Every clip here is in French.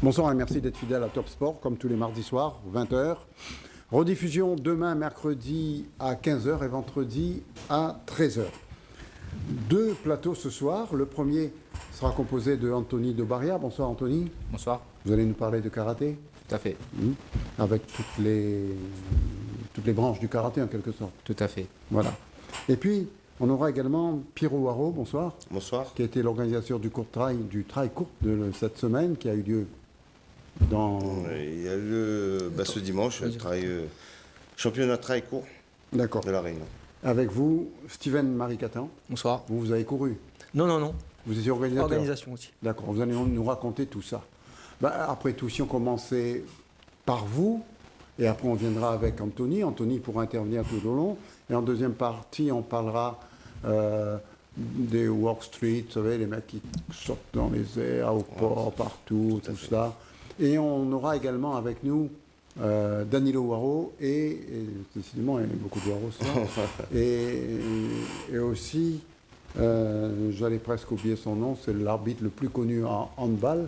Bonsoir et merci d'être fidèle à Top Sport, comme tous les mardis soirs, 20h. Rediffusion demain, mercredi à 15h et vendredi à 13h. Deux plateaux ce soir. Le premier sera composé de Anthony Dobaria. Bonsoir Anthony. Bonsoir. Vous allez nous parler de karaté. Tout à fait. Avec toutes les branches du karaté en quelque sorte. Tout à fait. Voilà. Et puis, on aura également Pierrot Waro, bonsoir. Bonsoir. Qui a été l'organisateur du trail court de cette semaine, qui a eu lieu dans... Il y a eu ce dimanche, championnat trail court de la Réunion. Avec vous, Steven Maricatan. Bonsoir. Vous avez couru. Non. Vous étiez organisateur. Organisation aussi. D'accord, vous allez nous raconter tout ça. Après tout, si on commençait par vous, et après on viendra avec Anthony. Anthony pourra intervenir tout au long. Et en deuxième partie, on parlera des Walk Street, vous savez, les mecs qui sortent dans les airs, au port, partout, tout ça. Et on aura également avec nous Danilo Waro et décidément, il y a beaucoup de Waro et aussi, j'allais presque oublier son nom, c'est l'arbitre le plus connu en handball.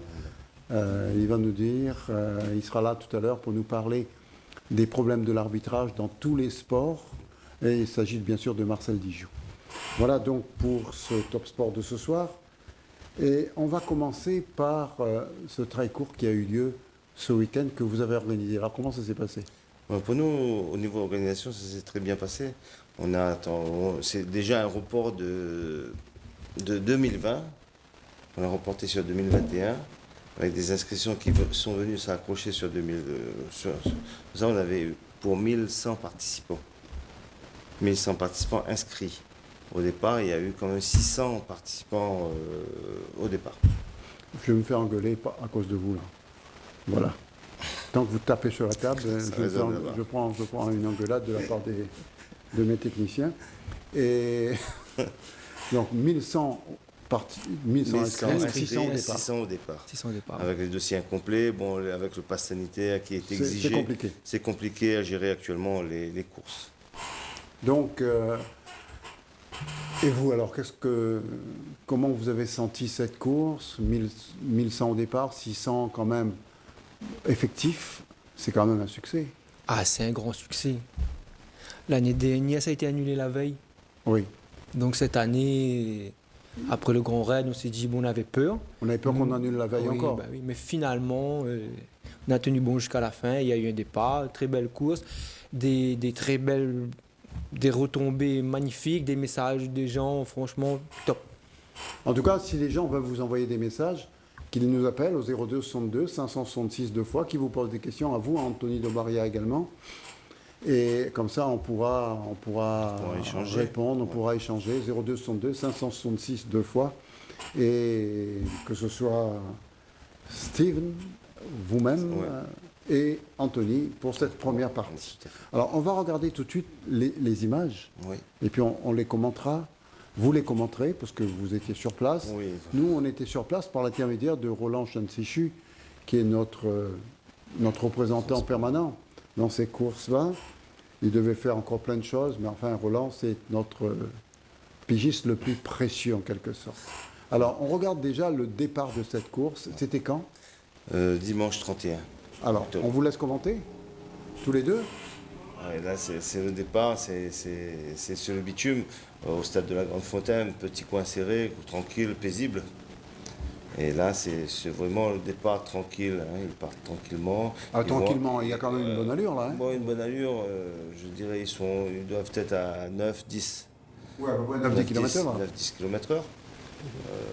Il va nous dire, il sera là tout à l'heure pour nous parler des problèmes de l'arbitrage dans tous les sports. Et il s'agit bien sûr de Marcel Dijoux. Voilà donc pour ce Top Sport de ce soir. Et on va commencer par ce trail court qui a eu lieu ce week-end que vous avez organisé. Alors comment ça s'est passé? Pour nous, au niveau organisation, ça s'est très bien passé. C'est déjà un report de 2020. On a reporté sur 2021 avec des inscriptions qui sont venues s'accrocher sur 2000. Ça, on avait eu pour 1100 participants. 1100 participants inscrits. Au départ, il y a eu quand même 600 participants au départ. Je vais me faire engueuler à cause de vous, là. Voilà. Tant que vous tapez sur la table, je prends une engueulade de la part de mes techniciens. Et donc 1100 inscrits, 600 au départ. 600 au départ. Avec les dossiers incomplets, avec le pass sanitaire qui est exigé. C'est compliqué. C'est compliqué à gérer actuellement les courses. Donc, et vous alors, comment vous avez senti cette course? 1100 au départ, 600 quand même effectifs, c'est quand même un succès. Ah, c'est un grand succès. L'année dernière, ça a été annulé la veille. Oui. Donc cette année, après le Grand Raid, on s'est dit, on avait peur. On avait peur qu'on annule la veille encore. Oui, mais finalement, on a tenu bon jusqu'à la fin. Il y a eu un départ, très belle course, des très belles... Des retombées magnifiques, des messages des gens, franchement, top. En tout cas, si les gens veulent vous envoyer des messages, qu'ils nous appellent au 02 62 566 deux fois, qui vous posent des questions à vous, à Anthony Dobaria également. Et comme ça, on pourra répondre, on pourra échanger. 02 62 566 deux fois. Et que ce soit Steven, vous-même... et Anthony pour cette première partie. Alors, on va regarder tout de suite les images, et puis on les commentera. Vous les commenterez, parce que vous étiez sur place. Oui. Nous, on était sur place par l'intermédiaire de Roland Chanséchu, qui est notre représentant permanent dans ces courses-là. Il devait faire encore plein de choses, mais enfin, Roland, c'est notre pigiste le plus précieux, en quelque sorte. Alors, on regarde déjà le départ de cette course. C'était quand? Dimanche 31. Alors, on vous laisse commenter, tous les deux. Là, c'est le départ, c'est sur le bitume, au stade de la Grande Fontaine, petit coin serré, tranquille, paisible. Et là, c'est vraiment le départ tranquille, ils partent tranquillement. Tranquillement, il y a quand même une bonne allure, là. Une bonne allure, je dirais, ils doivent être à 9, 10. Ouais, 9-10 km/h. 9-10 km/h.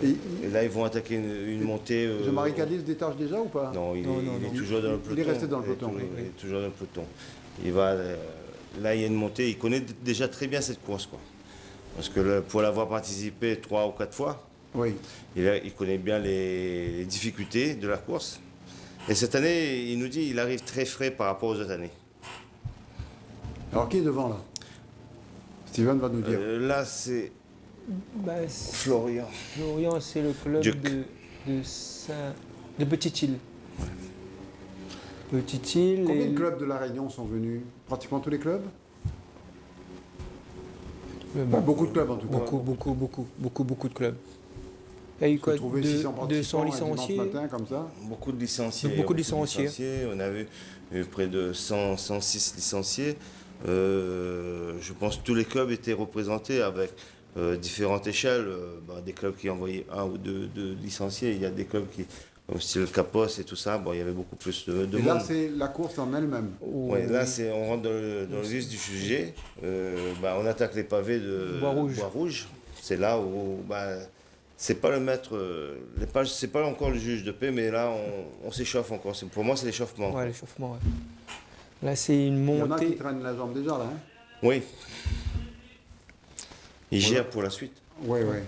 Et là, ils vont attaquer une montée. Jean-Marie Cadiz se détache déjà ou pas? Non, il est toujours dans le peloton. Il est resté dans le peloton. Il est toujours dans le peloton. Là, il y a une montée. Il connaît déjà très bien cette course, quoi. Parce que pour l'avoir participé 3 ou 4 fois, il connaît bien les difficultés de la course. Et cette année, il nous dit qu'il arrive très frais par rapport aux autres années. Alors, qui est devant, là? Steven va nous dire. Là, c'est... Florian. Florian, c'est le club de Petite-Île. Petite-Île. Combien de clubs de la Réunion sont venus? Pratiquement tous les clubs? Beaucoup de clubs en tout cas. Beaucoup de clubs. Il y a eu Vous quoi, trouvez 600 participants 200 un dimanche licenciés. matin comme ça? Beaucoup de licenciés. Beaucoup de licenciés. On a eu près de 106 licenciés. Je pense que tous les clubs étaient représentés avec différentes échelles. Des clubs qui envoyaient un ou deux licenciés. Il y a des clubs qui, comme style Capos et tout ça, il y avait beaucoup plus de Et monde. là, c'est la course en elle-même. Ouais, là, on rentre dans le vif du sujet. On attaque les pavés de Bois-Rouge. C'est là où c'est pas le maître, c'est pas encore le juge de paix, mais là, on s'échauffe encore. Pour moi, c'est l'échauffement. Ouais, l'échauffement, ouais. Là, c'est une Il y en a qui montée. traînent la jambe déjà, là. Hein? Oui. Il Voilà. gère pour la suite. Oui, oui.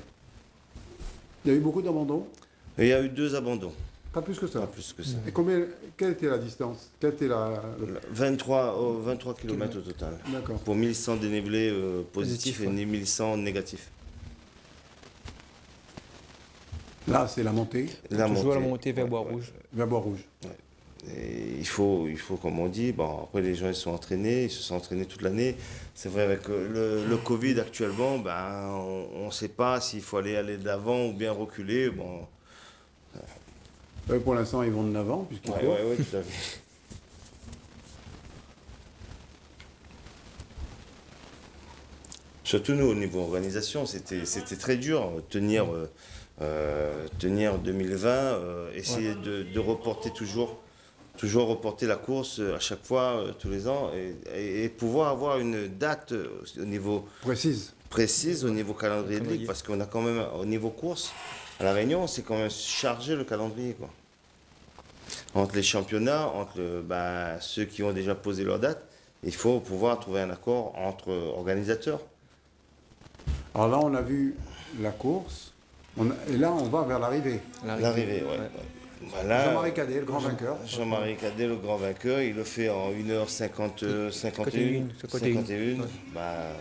Il y a eu beaucoup d'abandons? Et il y a eu 2 abandons, Pas plus que ça. pas plus que ça. Et quelle était la distance? Quelle était la... 23 km au total. D'accord. Pour 1100 dénivelés positifs Positif, et ouais. 1100 négatifs. Là, c'est la montée Toujours la montée vers Bois-Rouge. vers Bois-Rouge. Et il faut, comme on dit, après les gens ils sont entraînés, ils se sont entraînés toute l'année. C'est vrai, avec le Covid actuellement, on ne sait pas s'il faut aller de l'avant ou bien reculer. Pour l'instant, ils vont de l'avant, puisqu'ils courent. Ouais, tout à fait. Surtout nous, au niveau organisation, c'était très dur. Tenir 2020, essayer de reporter toujours reporter la course à chaque fois, tous les ans, et pouvoir avoir une date au niveau précise, au niveau calendrier de ligue, parce qu'on a quand même, au niveau course, à La Réunion, c'est quand même chargé le calendrier, quoi. Entre les championnats, entre ceux qui ont déjà posé leur date, il faut pouvoir trouver un accord entre organisateurs. Alors là, on a vu la course, et là, on va vers l'arrivée. L'arrivée, ouais. Jean-Marie Cadet, le grand vainqueur. Jean-Marie Cadet, le grand vainqueur, il le fait en 1h51. 51.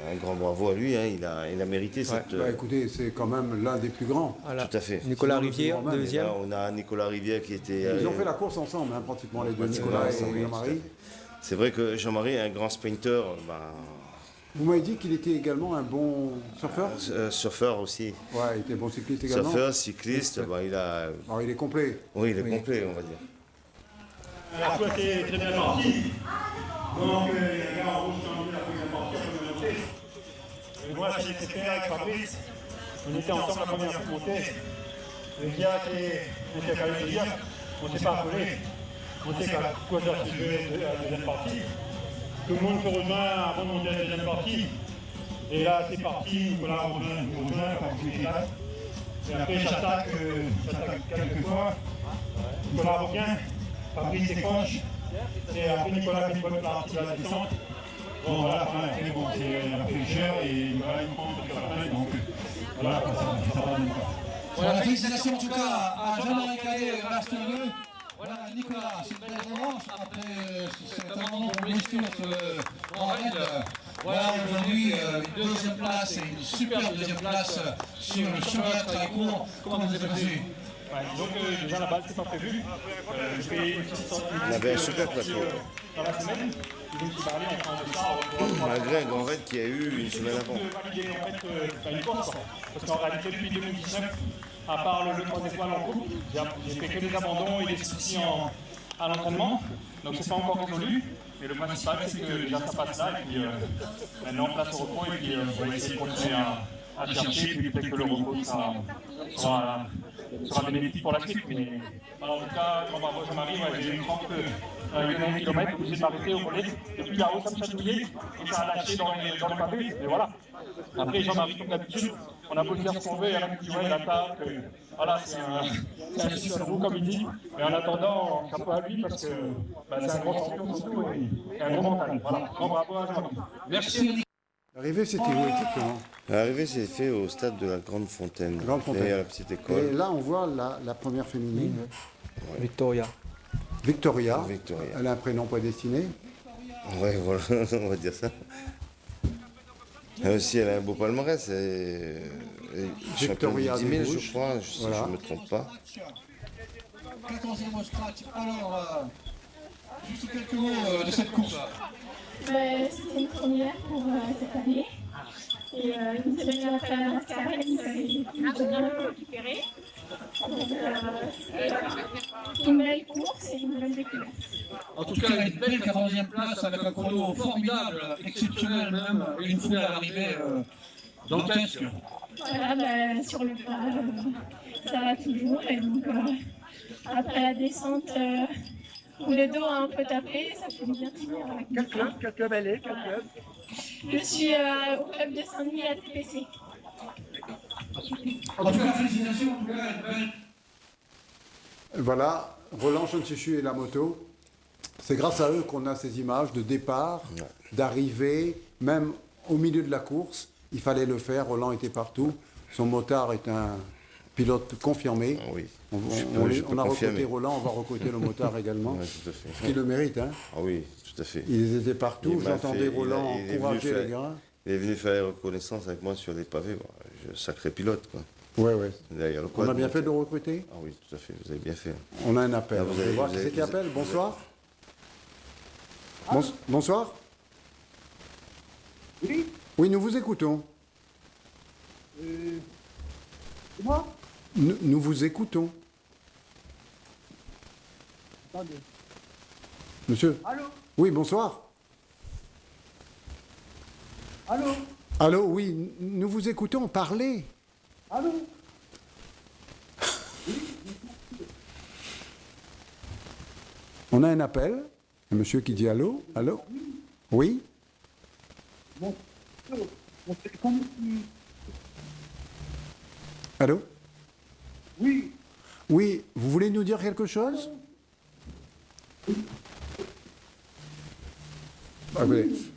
Un grand bravo à lui, hein, il a mérité cette... Écoutez, c'est quand même l'un des plus grands. Voilà. Tout à fait. Nicolas Sinon, Rivière, le plus grand même. deuxième. Là, on a Nicolas Rivière qui était... Ils ont fait la course ensemble, hein, pratiquement les deux, pratiquement Nicolas et ensemble, oui, Jean-Marie. C'est vrai que Jean-Marie est un grand sprinter, Vous m'avez dit qu'il était également un bon surfeur? surfeur aussi. Ouais, il était bon cycliste également. Surfeur, cycliste, il a... Alors, il est complet. Oui, il est complet, on va dire. La fois c'est très bien parti. Donc les gars en rouge sont venus la première partie, la première montée. Et moi j'ai laissé faire avec Fabrice. On était ensemble la première montée. Le gars qui était quand même dire, on ne s'est pas appelé. On sait qu'à quoi ça se jouait la deuxième partie. Tout le monde se rejoint avant de monter à la deuxième partie. Et là c'est parti, Nicolas nous rejoint, Fabrice était là. Et après j'attaque quelques fois. Nicolas revient. Fabrice décroche, et après Nicolas fait une bonne partie de la descente. Bon voilà, après bon, c'est la fraîcheur et il va une pente sur la fin, donc voilà, ça va même pas. Voilà, félicitations en tout cas à Jean-Marie Cadet, Master 2. Voilà, Nicolas, c'est une belle revanche après cet abandon de blessure en raid. Voilà, aujourd'hui, une deuxième place et une superbe deuxième place sur le championnat de Trailcourt. Comment vous avez passé? Donc déjà la base c'est pas prévu. Je fais une petite sortie On avait un super plateau. dans la semaine. Je me suis parlé en train de ça. Malgré un grand raid qu'il y a eu une semaine avant. De valider en fait une course. Parce qu'en réalité depuis 2019, à part le 3 étoiles en couple, j'ai fait que des abandons et des soucis à l'entraînement. Donc c'est pas encore résolu. Mais le principal c'est que déjà ça passe là et puis maintenant place au repos et puis on va essayer de continuer à chercher et puis peut-être que le repos sera bénéfique pour la suite. Mais alors, en tout cas, quand on va voir Jean-Marie, j'ai eu 30 km où j'ai pas arrêté au relais. Et puis là-haut, ça me chatouillait et ça a lâché dans le pavé. Mais voilà. Après, Jean-Marie, comme d'habitude, on a beau dire ce qu'on veut, il y en a qui disent ouais, il attaque. Voilà, c'est un fils sur vous, comme il dit. Mais en attendant, chapeau à lui parce que c'est un grand champion surtout et un gros mental. Voilà, grand bravo à Jean-Marie. Merci. L'arrivée, c'était où exactement? L'arrivée s'est faite au stade de la Grande Fontaine, Grande Fontaine. derrière la petite Et école. là, on voit la première féminine, Victoria. Victoria. Victoria. Elle a un prénom prédestiné. Ouais, voilà, on va dire ça. Elle aussi, elle a un beau palmarès. Championne du Victoria 10 000, des je Bouches. crois, si Voilà. je ne me trompe pas. 14e scratch. Alors, juste quelques mots de cette course. C'était une première pour cette année. Et une semaine après la mascarade, j'ai bien récupéré. place avec un chrono formidable, exceptionnel même, une fois à l'arrivée dantesque. Voilà, sur le plat, ça va toujours. Et donc, après la descente, où le dos a un peu tapé, ça fait du bien de finir avec. Quel club elle est? Quel club? Je suis au club de Saint-Denis à TPC. En tout cas, félicitations, en tout cas, belle. Voilà, Roland Chonchichu et la moto. C'est grâce à eux qu'on a ces images de départ, d'arrivée, même au milieu de la course. Il fallait le faire, Roland était partout. Son motard est un pilote confirmé. Oui. On a recruté Roland, on va recruter le motard également. Ouais, tout à fait. Ce qui le mérite. Hein. Ah oui, tout à fait. Ils étaient partout, Il m'a j'entendais fait- Roland il est venu encourager faire- les gars. Il est venu faire reconnaissance avec moi sur les pavés. Bon, sacré pilote, quoi. Ouais, ouais. Derrière le On quad, a bien donc, fait de le recruter. Ah oui, tout à fait, vous avez bien fait. On a un appel. Ah, vous On va avez- voir vous qui avez- c'est qui vous appelle. avez- Bonsoir. Bonsoir. Oui, Oui, nous vous écoutons. c'est moi? Nous vous écoutons. Attendez. Monsieur. Allô? Oui, bonsoir. Allô? Allô, oui, nous vous écoutons. Parlez. Allô? On a un appel. Un monsieur qui dit allô. Allô. Oui. Bon, on fait comme si... Allô. Oui, Oui, vous voulez nous dire quelque chose? Ah, oui.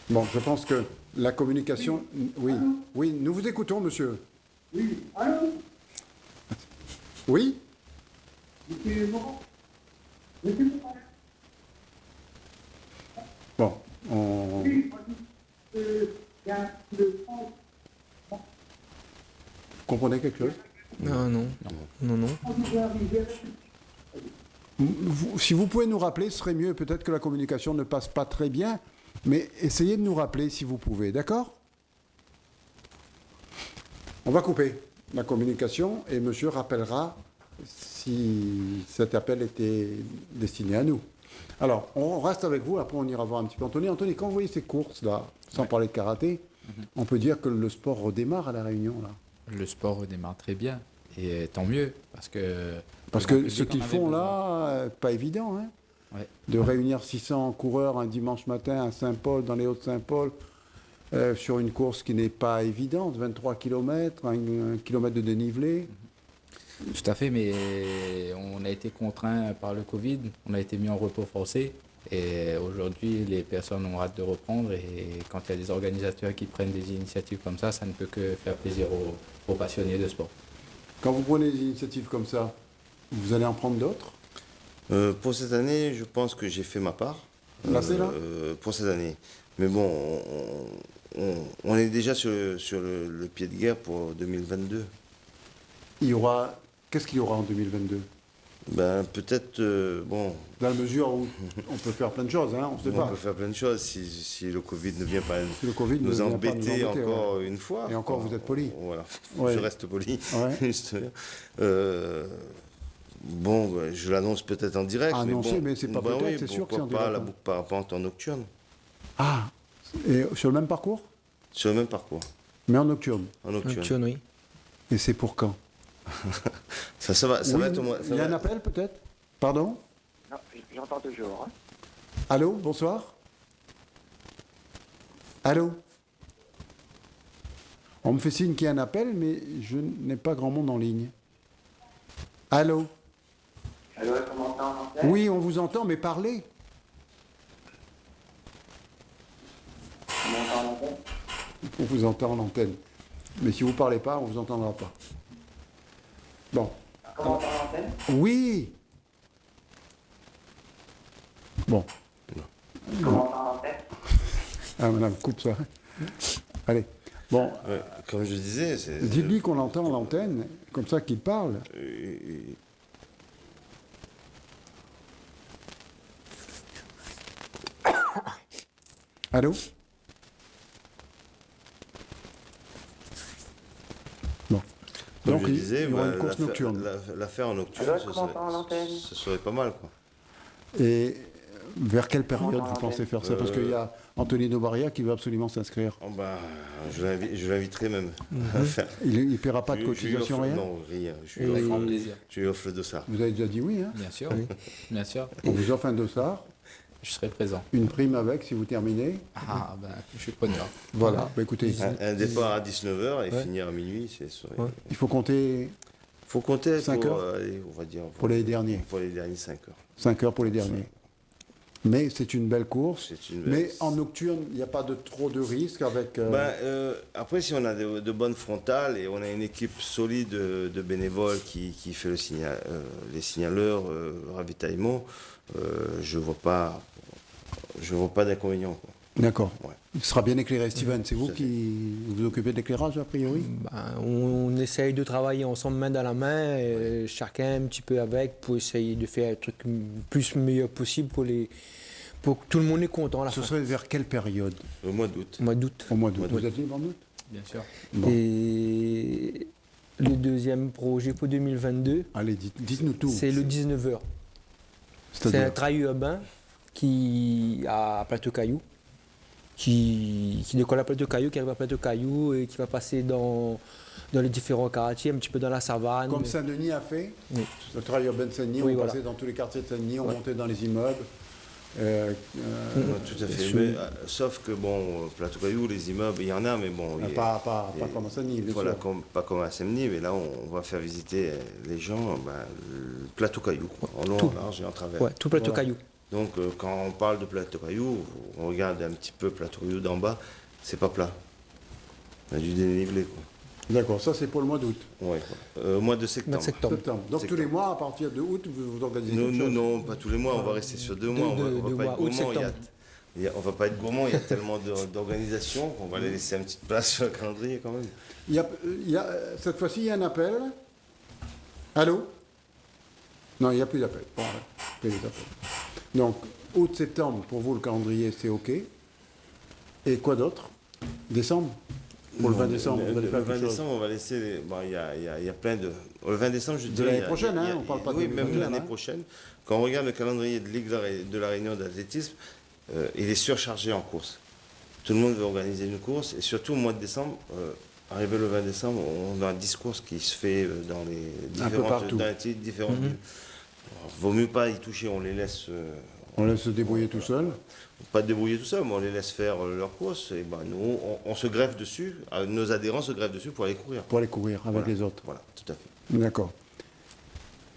Bon, je pense que la communication... Oui, oui, nous vous écoutons, monsieur. oui, allô? Oui. Monsieur Laurent? Monsieur Laurent? Bon, on... Oui, il y a le France, Vous comprenez quelque chose? Non, non. Non, non. vous est arrivé. Si vous pouvez nous rappeler, ce serait mieux. Peut-être que la communication ne passe pas très bien, mais essayez de nous rappeler si vous pouvez, d'accord? On va couper la communication et monsieur rappellera si cet appel était destiné à nous. Alors, on reste avec vous, après on ira voir un petit peu Anthony. Anthony, quand vous voyez ces courses-là, sans parler de karaté, on peut dire que le sport redémarre à La Réunion, là. Le sport redémarre très bien, et tant mieux, parce que Parce le grand que ce public qu'ils en avait font besoin. là, pas évident, hein, Ouais. de réunir 600 coureurs un dimanche matin à Saint-Paul, dans les Hauts-de-Saint-Paul, sur une course qui n'est pas évidente, 23 km, un kilomètre de dénivelé. Tout à fait, mais on a été contraint par le Covid, on a été mis en repos forcé, et aujourd'hui les personnes ont hâte de reprendre, et quand il y a des organisateurs qui prennent des initiatives comme ça ne peut que faire plaisir aux passionnés de sport. Quand vous prenez des initiatives comme ça, vous allez en prendre d'autres? Pour cette année, je pense que j'ai fait ma part. Là, c'est là Pour cette année. Mais bon, on est déjà sur le pied de guerre pour 2022. Il y aura... Qu'est-ce qu'il y aura en 2022? Ben, peut-être, bon, Dans la mesure où on peut faire plein de choses, hein, on ne sait on pas. peut faire plein de choses si le Covid ne vient pas Si le Covid ne nous vient pas embêter ouais. encore une fois. Et encore, vous êtes poli. Voilà, Ouais. je reste poli. Ouais. Justement. Bon, ben, je l'annonce peut-être en direct. Annoncé, bon, mais c'est pas ben peut-être, oui, c'est sûr que pourquoi c'est en pas direct, la hein. boucle parapente en nocturne, Ah, et sur le même parcours? sur le même parcours, Mais en nocturne. en nocturne. Nocturne, oui. Et c'est pour quand? Ça va Oui, être au mois. il y a un appel peut-être? Pardon? Non, j'entends toujours. Hein. Allô, bonsoir? Allô? On me fait signe qu'il y a un appel, mais je n'ai pas grand monde en ligne. Allô? Allô, est-ce qu'on m'entend? Oui, on vous entend, mais parlez. On m'entend en antenne? On vous entend en antenne. Mais si vous ne parlez pas, on ne vous entendra pas. Bon. Comment on entend en antenne? Oui! Bon. Comment on entend en antenne? Ah, madame, coupe ça. Allez. Bon, Ouais, comme je disais, c'est. dites-lui qu'on l'entend à l'antenne, comme ça qu'il parle. Allô? Bon. Comme Donc, je il disais, y aura bah, une course nocturne. l'affaire en nocturne, Alors, comment on entend à l'antenne? ce serait pas mal, quoi. Et vers quelle période vous pensez faire ça? Parce qu'il y a Anthony Dobaria qui veut absolument s'inscrire. Oh bah, je l'inviterai même. Il ne paiera pas de cotisation, rien? Non, rien. Je Avec grand plaisir. lui offre le dossard. Vous avez déjà dit oui, hein? Bien sûr, bien sûr. On vous offre un dossard, Je serai présent. une prime avec si vous terminez. Ah, ben, je suis preneur. Voilà, bah, écoutez, Un départ à 19h et Ouais. finir à minuit, c'est sûr. Ouais. il faut compter Faut compter 5 pour, heures allez, on va dire, pour les derniers. pour les derniers 5 heures. 5 heures pour les derniers. Mais c'est une belle course. C'est une Mais en nocturne, il n'y a pas trop de risques avec... Après, si on a de bonnes frontales et on a une équipe solide de bénévoles qui fait les signaleurs, ravitaillement, je vois pas d'inconvénient, quoi. D'accord. Ouais. Il sera bien éclairé. Steven, c'est vous Tout à fait. qui vous occupez de l'éclairage, a priori? On essaye de travailler ensemble main dans la main, et chacun un petit peu avec, pour essayer de faire un truc plus meilleur possible pour que tout le monde est content à la Ce fin. serait vers quelle période? Au mois d'août. Au mois d'août. Au mois d'août. Mois d'août. Vous êtes libre en août? Bien sûr. Bon. Et le deuxième projet pour 2022, Allez, dites-nous tout. c'est le 19h. C'est un C'est-à-dire trail urbain qui à Plateau-Caillou, qui décolle à Plateau-Caillou, qui arrive à Plateau-Caillou et qui va passer dans les différents quartiers, un petit peu dans la savane. comme Saint-Denis a fait, Oui. le travail urbain de Saint-Denis, Oui, on voilà. passait dans tous les quartiers de Saint-Denis, on Ouais. montait dans les immeubles. Ouais, tout à fait. Sous- Mais, sauf que, bon, Plateau Caillou, les immeubles, il y en a, mais bon. Pas et- comme à Saint-Denis, bien Voilà, sûr. pas comme à Semny, mais là, on va faire visiter les gens le Plateau Caillou, quoi, en long, Tout. en large et en travers. Ouais, tout Plateau-Caillou. Donc, quand on parle de Plateau Caillou, on regarde un petit peu Plateau Caillou d'en bas, c'est pas plat. Il y a du dénivelé, quoi. D'accord, ça c'est pour le mois d'août. Ouais, quoi. Au mois de septembre. Mois de septembre. Septembre. Donc tous Septembre. les mois, à partir de août, vous organisez Non, quelque non, chose. non, pas tous les mois, on va rester sur 2 mois. On va deux pas mois, être août, gourmand. septembre. On va pas être gourmand, il y a tellement d'organisations qu'on va les laisser une petite place sur le calendrier quand même. Cette fois-ci, il y a un appel. Allô? Non, il n'y a plus d'appel. Bon, plus les appels. Donc, août-septembre, pour vous, le calendrier, c'est OK. Et quoi d'autre? Décembre? Pour le 20 décembre, vous allez faire Le 20 quelque chose? décembre, on va laisser. Bon, il y a plein de. Le 20 décembre, je De dirais. l'année il y a- prochaine, il y a- hein, on parle pas de Oui, même 2021, l'année hein. prochaine. Quand on regarde le calendrier de Ligue de la Réunion d'athlétisme, il est surchargé en course. Tout le monde veut organiser une course, et surtout au mois de décembre, arrivé le 20 décembre, on a un discours qui se fait dans les partout. différentes villes. Alors, vaut mieux pas y toucher, on les laisse. On laisse se débrouiller tout seul. Pas débrouiller tout ça, mais on les laisse faire leur course, et ben nous, on se greffe dessus, nos adhérents se greffent dessus pour aller courir. Pour aller courir avec Voilà. les autres. Voilà, tout à fait. D'accord.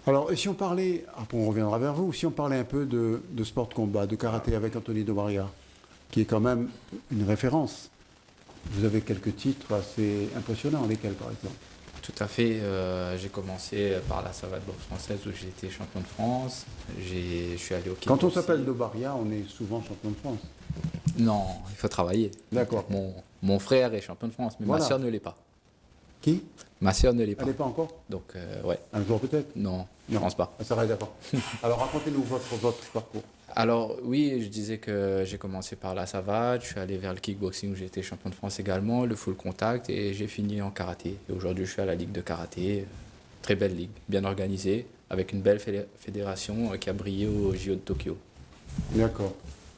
Alors, et si on parlait, après on reviendra vers vous, si on parlait un peu de sport de combat, de karaté avec Anthony Dobaria, qui est quand même une référence. Vous avez quelques titres assez impressionnants, lesquels par exemple? Tout à fait. J'ai commencé par la savate boxe française où j'ai été champion de France. Je suis allé au kickboxing. Quand on s'appelle Dobaria, on est souvent champion de France. Non, il faut travailler. D'accord. Mon frère est champion de France, mais Voilà. ma sœur ne l'est pas. Qui? Ma sœur ne l'est pas. Elle n'est pas encore? Donc, ouais, Un jour peut-être? non, je Non. pense pas. Ça s'arrête avant. Alors racontez-nous votre parcours. Alors oui, je disais que j'ai commencé par la savate, je suis allé vers le kickboxing où j'ai été champion de France également, le full contact et j'ai fini en karaté. Et aujourd'hui je suis à la ligue de karaté, très belle ligue, bien organisée, avec une belle fédération qui a brillé au JO de Tokyo. D'accord.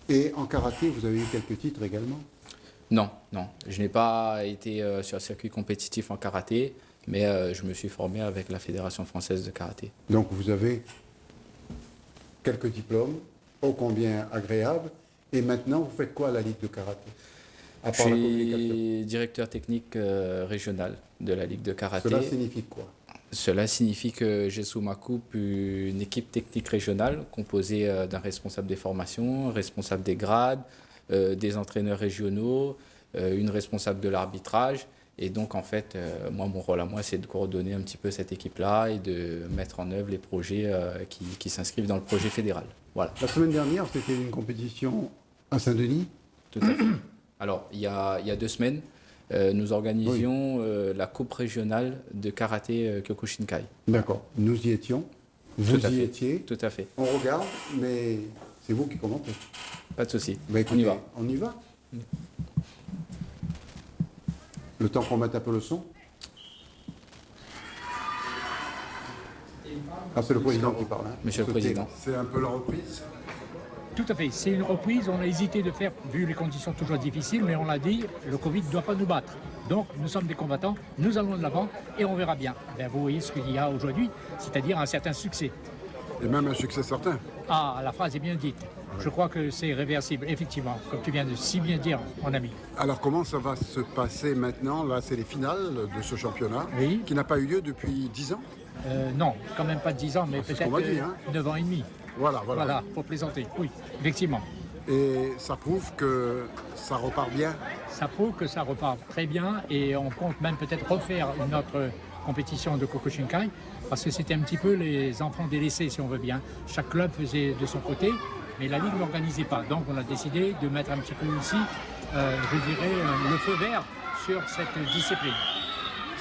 Et en karaté, vous avez eu quelques titres également? Non, je n'ai pas été sur un circuit compétitif en karaté, mais je me suis formé avec la Fédération française de karaté. Donc vous avez quelques diplômes, ô combien agréables. Et maintenant, vous faites quoi à la Ligue de karaté? À Je part la communication. suis directeur technique régional de la ligue de karaté. Cela signifie quoi? Cela signifie que j'ai sous ma coupe une équipe technique régionale composée d'un responsable des formations, un responsable des grades, des entraîneurs régionaux, une responsable de l'arbitrage. Et donc, en fait, moi, mon rôle à moi, c'est de coordonner un petit peu cette équipe-là et de mettre en œuvre les projets qui s'inscrivent dans le projet fédéral. Voilà, La semaine dernière, c'était une compétition à Saint-Denis. tout à fait. Alors, il y a 2 semaines, nous organisions la coupe régionale de karaté Kyokushinkai. D'accord. Nous y étions. Vous Tout à y fait. étiez. Tout à fait, On regarde, mais c'est vous qui commentez. pas de souci. Bah, On y écoutez, va. On y va. Le temps qu'on mette un peu le son. Ah, c'est le président qui parle. Hein. Monsieur le Ce Président. thème. C'est un peu la reprise. Tout à fait. C'est une reprise. On a hésité de faire, vu les conditions toujours difficiles, mais on l'a dit, le Covid ne doit pas nous battre. Donc, nous sommes des combattants, nous allons de l'avant et on verra bien. Ben, vous voyez ce qu'il y a aujourd'hui, c'est-à-dire un certain succès. Et même un succès certain. Ah, la phrase est bien dite. Je crois que c'est réversible, effectivement, comme tu viens de si bien dire, mon ami. Alors comment ça va se passer maintenant? Là, c'est les finales de ce championnat Oui. qui n'a pas eu lieu depuis 10 ans. Non, quand même pas 10 ans, mais c'est ce peut-être qu'on m'a dit, hein. 9 ans et demi. Voilà. Voilà, pour plaisanter. Oui, effectivement. Et ça prouve que ça repart bien. Ça prouve que ça repart très bien et on compte même peut-être refaire une autre compétition de Kokushinkai parce que c'était un petit peu les enfants délaissés, si on veut bien. Chaque club faisait de son côté, mais la Ligue ne l'organisait pas. Donc on a décidé de mettre un petit peu aussi, je dirais, le feu vert sur cette discipline.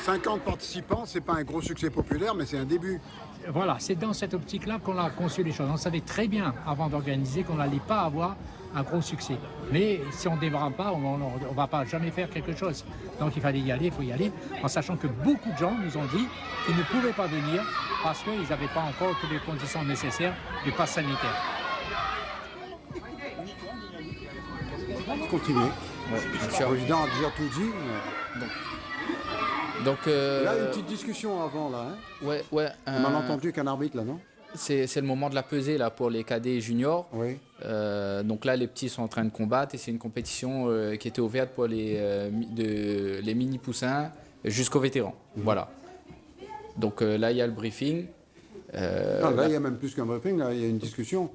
50 participants, c'est pas un gros succès populaire, mais c'est un début. Voilà, c'est dans cette optique-là qu'on a conçu les choses. On savait très bien, avant d'organiser, qu'on n'allait pas avoir un gros succès. Mais si on ne démarre pas, on ne va pas jamais faire quelque chose. Donc il fallait y aller, il faut y aller, en sachant que beaucoup de gens nous ont dit qu'ils ne pouvaient pas venir parce qu'ils n'avaient pas encore toutes les conditions nécessaires du pass sanitaire. Continuez. Ouais, Le président a déjà tout dit. Donc, Il y a une petite discussion avant, là. Hein. ouais. On a entendu qu'un arbitre, là, non? C'est le moment de la pesée là, pour les cadets et juniors. Oui. Donc là, les petits sont en train de combattre et c'est une compétition qui était ouverte pour les mini-poussins jusqu'aux vétérans. Voilà. Donc là, il y a le briefing. Là, il y a même plus qu'un briefing, là, il y a une discussion.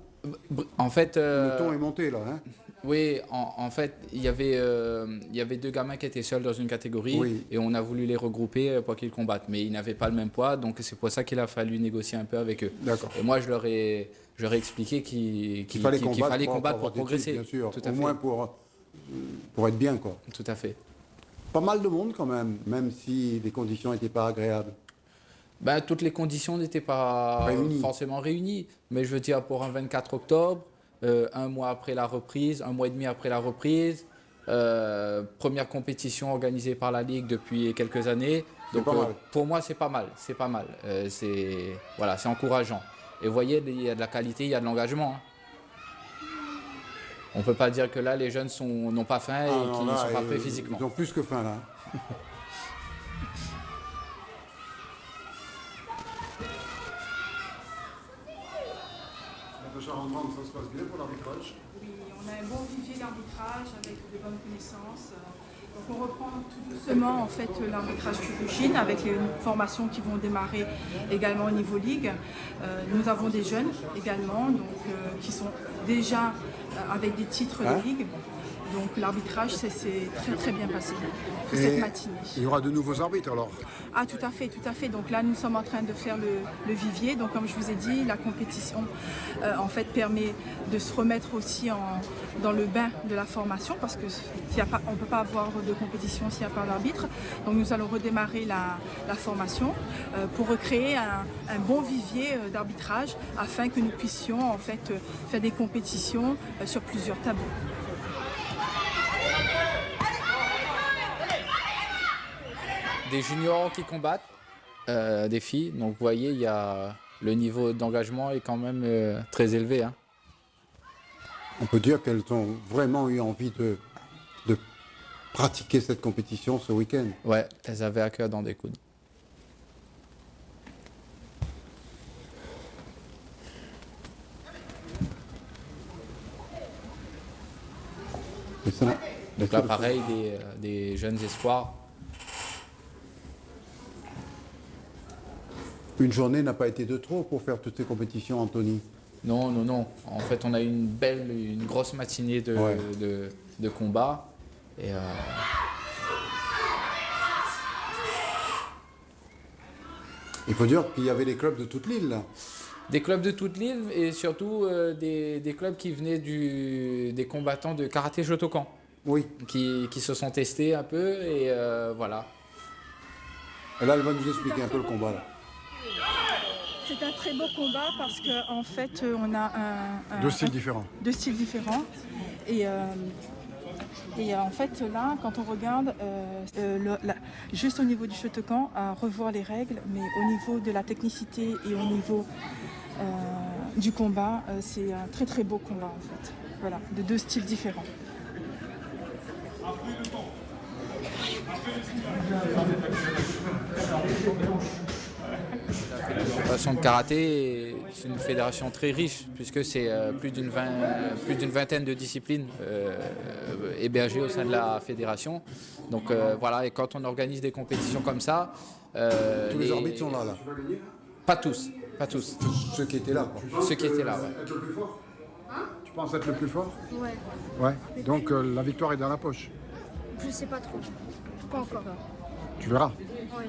En fait, le ton est monté, là. Hein. Oui, en fait, il y avait deux gamins qui étaient seuls dans une catégorie Oui. et on a voulu les regrouper pour qu'ils combattent. Mais ils n'avaient pas le même poids, donc c'est pour ça qu'il a fallu négocier un peu avec eux. D'accord. Et moi, je leur ai expliqué qu'il fallait combattre pour progresser. Bien sûr, tout à au fait. moins pour être bien, quoi. Tout à fait. Pas mal de monde, quand même si les conditions n'étaient pas agréables. Ben, toutes les conditions n'étaient pas forcément réunies. Mais je veux dire, pour un 24 octobre, un mois après la reprise, un mois et demi après la reprise, première compétition organisée par la Ligue depuis quelques années. Donc pour moi, c'est pas mal. C'est pas mal. C'est encourageant. Et vous voyez, il y a de la qualité, il y a de l'engagement. Hein. On ne peut pas dire que là, les jeunes n'ont pas faim et qu'ils ne sont pas prêts physiquement. Ils ont plus que faim, là. Ça se passe bien pour l'arbitrage? Oui, on a un bon vivier d'arbitrage avec de bonnes connaissances. Donc on reprend tout doucement en fait l'arbitrage Kyokushin avec les formations qui vont démarrer également au niveau ligue. Nous avons des jeunes également qui sont déjà avec des titres de ligue. Donc l'arbitrage s'est très très bien passé pour cette matinée. Il y aura de nouveaux arbitres alors? Ah tout à fait. Donc là nous sommes en train de faire le vivier. Donc comme je vous ai dit, la compétition en fait permet de se remettre aussi dans le bain de la formation parce que on ne peut pas avoir de compétition s'il n'y a pas d'arbitre. Donc nous allons redémarrer la formation pour recréer un bon vivier d'arbitrage afin que nous puissions en fait faire des compétitions sur plusieurs tableaux. Des juniors qui combattent, des filles. Donc vous voyez, le niveau d'engagement est quand même très élevé. Hein. On peut dire qu'elles ont vraiment eu envie de pratiquer cette compétition ce week-end. Ouais, elles avaient à cœur d'en découdre. Donc là, pareil, des jeunes espoirs. Une journée n'a pas été de trop pour faire toutes ces compétitions, Anthony? Non. En fait, on a eu une grosse matinée de combat. Et il faut dire qu'il y avait des clubs de toute l'île, là. Des clubs de toute l'île et surtout des clubs qui venaient des combattants de karaté Shotokan. Oui. Qui se sont testés un peu et voilà. Et là, elle va nous expliquer un peu le combat, là. C'est un très beau combat parce qu'en fait, on a deux styles différents. Deux styles différents. Et en fait, là, quand on regarde, juste au niveau du Shotokan, à revoir les règles, mais au niveau de la technicité et au niveau du combat. C'est un très très beau combat en fait. Voilà, de deux styles différents. La fédération de karaté, c'est une fédération très riche puisque c'est plus d'une vingtaine de disciplines hébergées au sein de la fédération. Donc voilà, et quand on organise des compétitions comme ça... tous les arbitres sont là. Pas tous, pas tous. Ceux qui étaient là, quoi. Ceux qui étaient là, ouais. Être le plus fort? Tu penses être le plus fort? Ouais. Ouais. Donc la victoire est dans la poche. Je sais pas trop. Pas encore. Tu verras. Oui.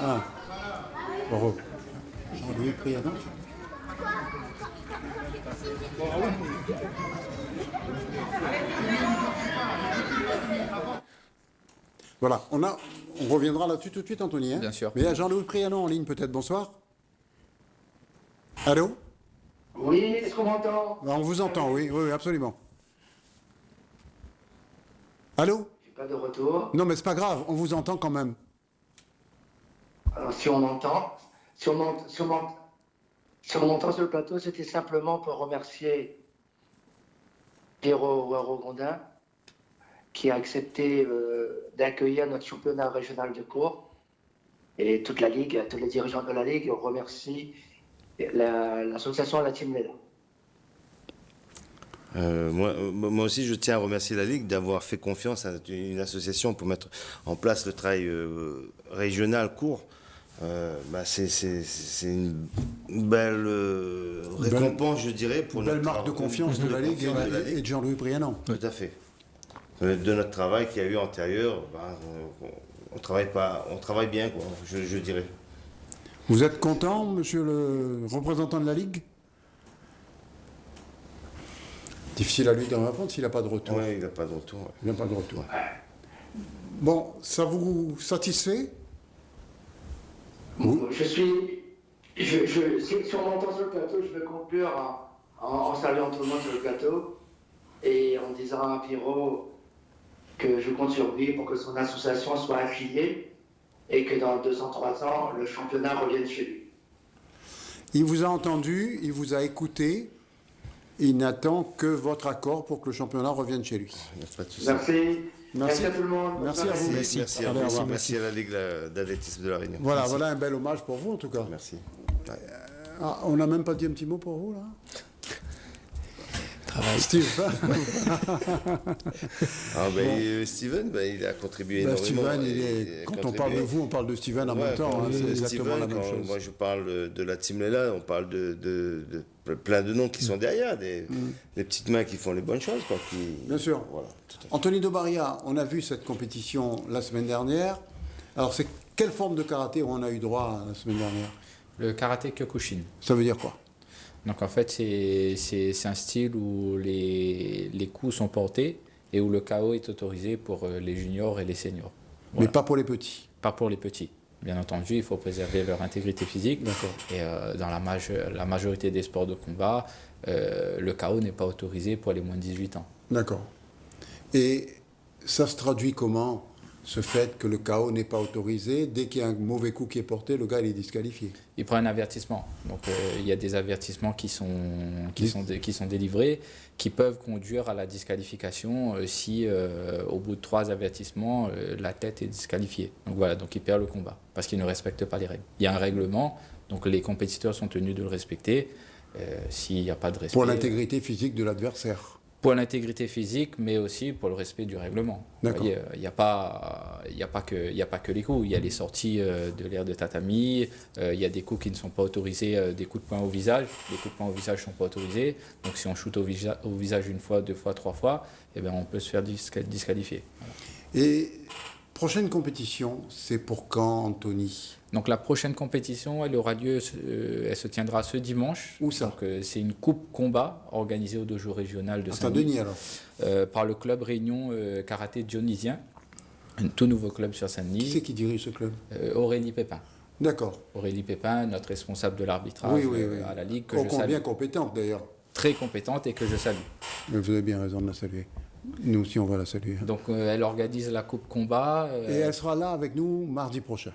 Ah. Bravo. Jean-Louis Priadon. Voilà, on reviendra là-dessus tout de suite, Anthony. Hein. Bien sûr. Mais il y a Jean-Louis Priadon en ligne, peut-être. Bonsoir. Allô? Oui, est-ce qu'on m'entend? On vous entend, oui, absolument. Allô? J'ai pas de retour. Non, mais c'est pas grave, on vous entend quand même. Alors, si on m'entend sur le plateau, c'était simplement pour remercier Pierrot Rogondin qui a accepté d'accueillir notre championnat régional de cours. Et toute la Ligue, tous les dirigeants de la Ligue remercient l'association La Team Leda. Moi aussi, je tiens à remercier la Ligue d'avoir fait confiance à une association pour mettre en place le travail régional court. C'est une belle récompense, je dirais, pour une belle marque de confiance de la Ligue et de Jean-Louis Priadon. Tout à fait. De notre travail qu'il y a eu antérieur, on travaille bien, quoi, je dirais. Vous êtes content, monsieur le représentant de la Ligue? Difficile à lui d'en répondre s'il n'a pas de retour. Oui, il n'a pas de retour. Ouais. Il n'a pas de retour. Bon, ça vous satisfait? Si on m'entend sur le plateau, je vais conclure en saluant tout le monde sur le plateau et en disant à Pierrot que je compte sur lui pour que son association soit affiliée et que dans 203 ans, le championnat revienne chez lui. Il vous a entendu, il vous a écouté, il n'attend que votre accord pour que le championnat revienne chez lui. Merci. Merci à tout le monde. Merci à vous. Merci à la Ligue d'athlétisme de la Réunion. Voilà un bel hommage pour vous en tout cas. Merci. On n'a même pas dit un petit mot pour vous là? Steve. Steven, il a contribué énormément. Quand on parle de vous, on parle de Steven en même temps. C'est exactement la même chose. Moi, je parle de la Team Leda, on parle de plein de noms qui sont derrière, des petites mains qui font les bonnes choses. Quoi, Bien sûr. Voilà, Anthony Dobaria, on a vu cette compétition la semaine dernière. Alors, c'est quelle forme de karaté on a eu droit la semaine dernière? Le karaté Kyokushin. Ça veut dire quoi? Donc en fait, c'est un style où les coups sont portés et où le KO est autorisé pour les juniors et les seniors. Voilà. Mais pas pour les petits? Pas pour les petits. Bien entendu, il faut préserver leur intégrité physique. D'accord. Et dans la majorité des sports de combat, le KO n'est pas autorisé pour les moins de 18 ans. D'accord. Et ça se traduit comment, ce fait que le KO n'est pas autorisé? Dès qu'il y a un mauvais coup qui est porté, le gars il est disqualifié. Il prend un avertissement. Donc il y a des avertissements qui sont délivrés, qui peuvent conduire à la disqualification si au bout de 3 avertissements, la tête est disqualifiée. Donc voilà, donc il perd le combat parce qu'il ne respecte pas les règles. Il y a un règlement, donc les compétiteurs sont tenus de le respecter. S'il n'y a pas de respect... Pour l'intégrité physique de l'adversaire. Pour l'intégrité physique, mais aussi pour le respect du règlement. D'accord. Il n'y a pas que les coups. Il y a les sorties de l'air de tatami, il y a des coups qui ne sont pas autorisés, des coups de poing au visage. Les coups de poing au visage ne sont pas autorisés. Donc si on shoot au visage 1 fois, 2 fois, 3 fois, eh bien, on peut se faire disqualifier. Voilà. Et prochaine compétition, c'est pour quand, Anthony? Donc la prochaine compétition, elle aura lieu, elle se tiendra ce dimanche. Où ça? Donc c'est une coupe combat organisée au dojo régional de Saint-Denis alors par le club Réunion Karaté Dionysien. Un tout nouveau club sur Qui Saint-Denis. c'est qui dirige ce club? Aurélie Pépin. D'accord. Aurélie Pépin, notre responsable de l'arbitrage à la Ligue, que je salue. Bien compétente d'ailleurs. Très compétente et que je salue. Mais vous avez bien raison de la saluer. Nous aussi, on va la saluer. Donc, elle organise la Coupe Combat. Et elle sera là avec nous mardi prochain.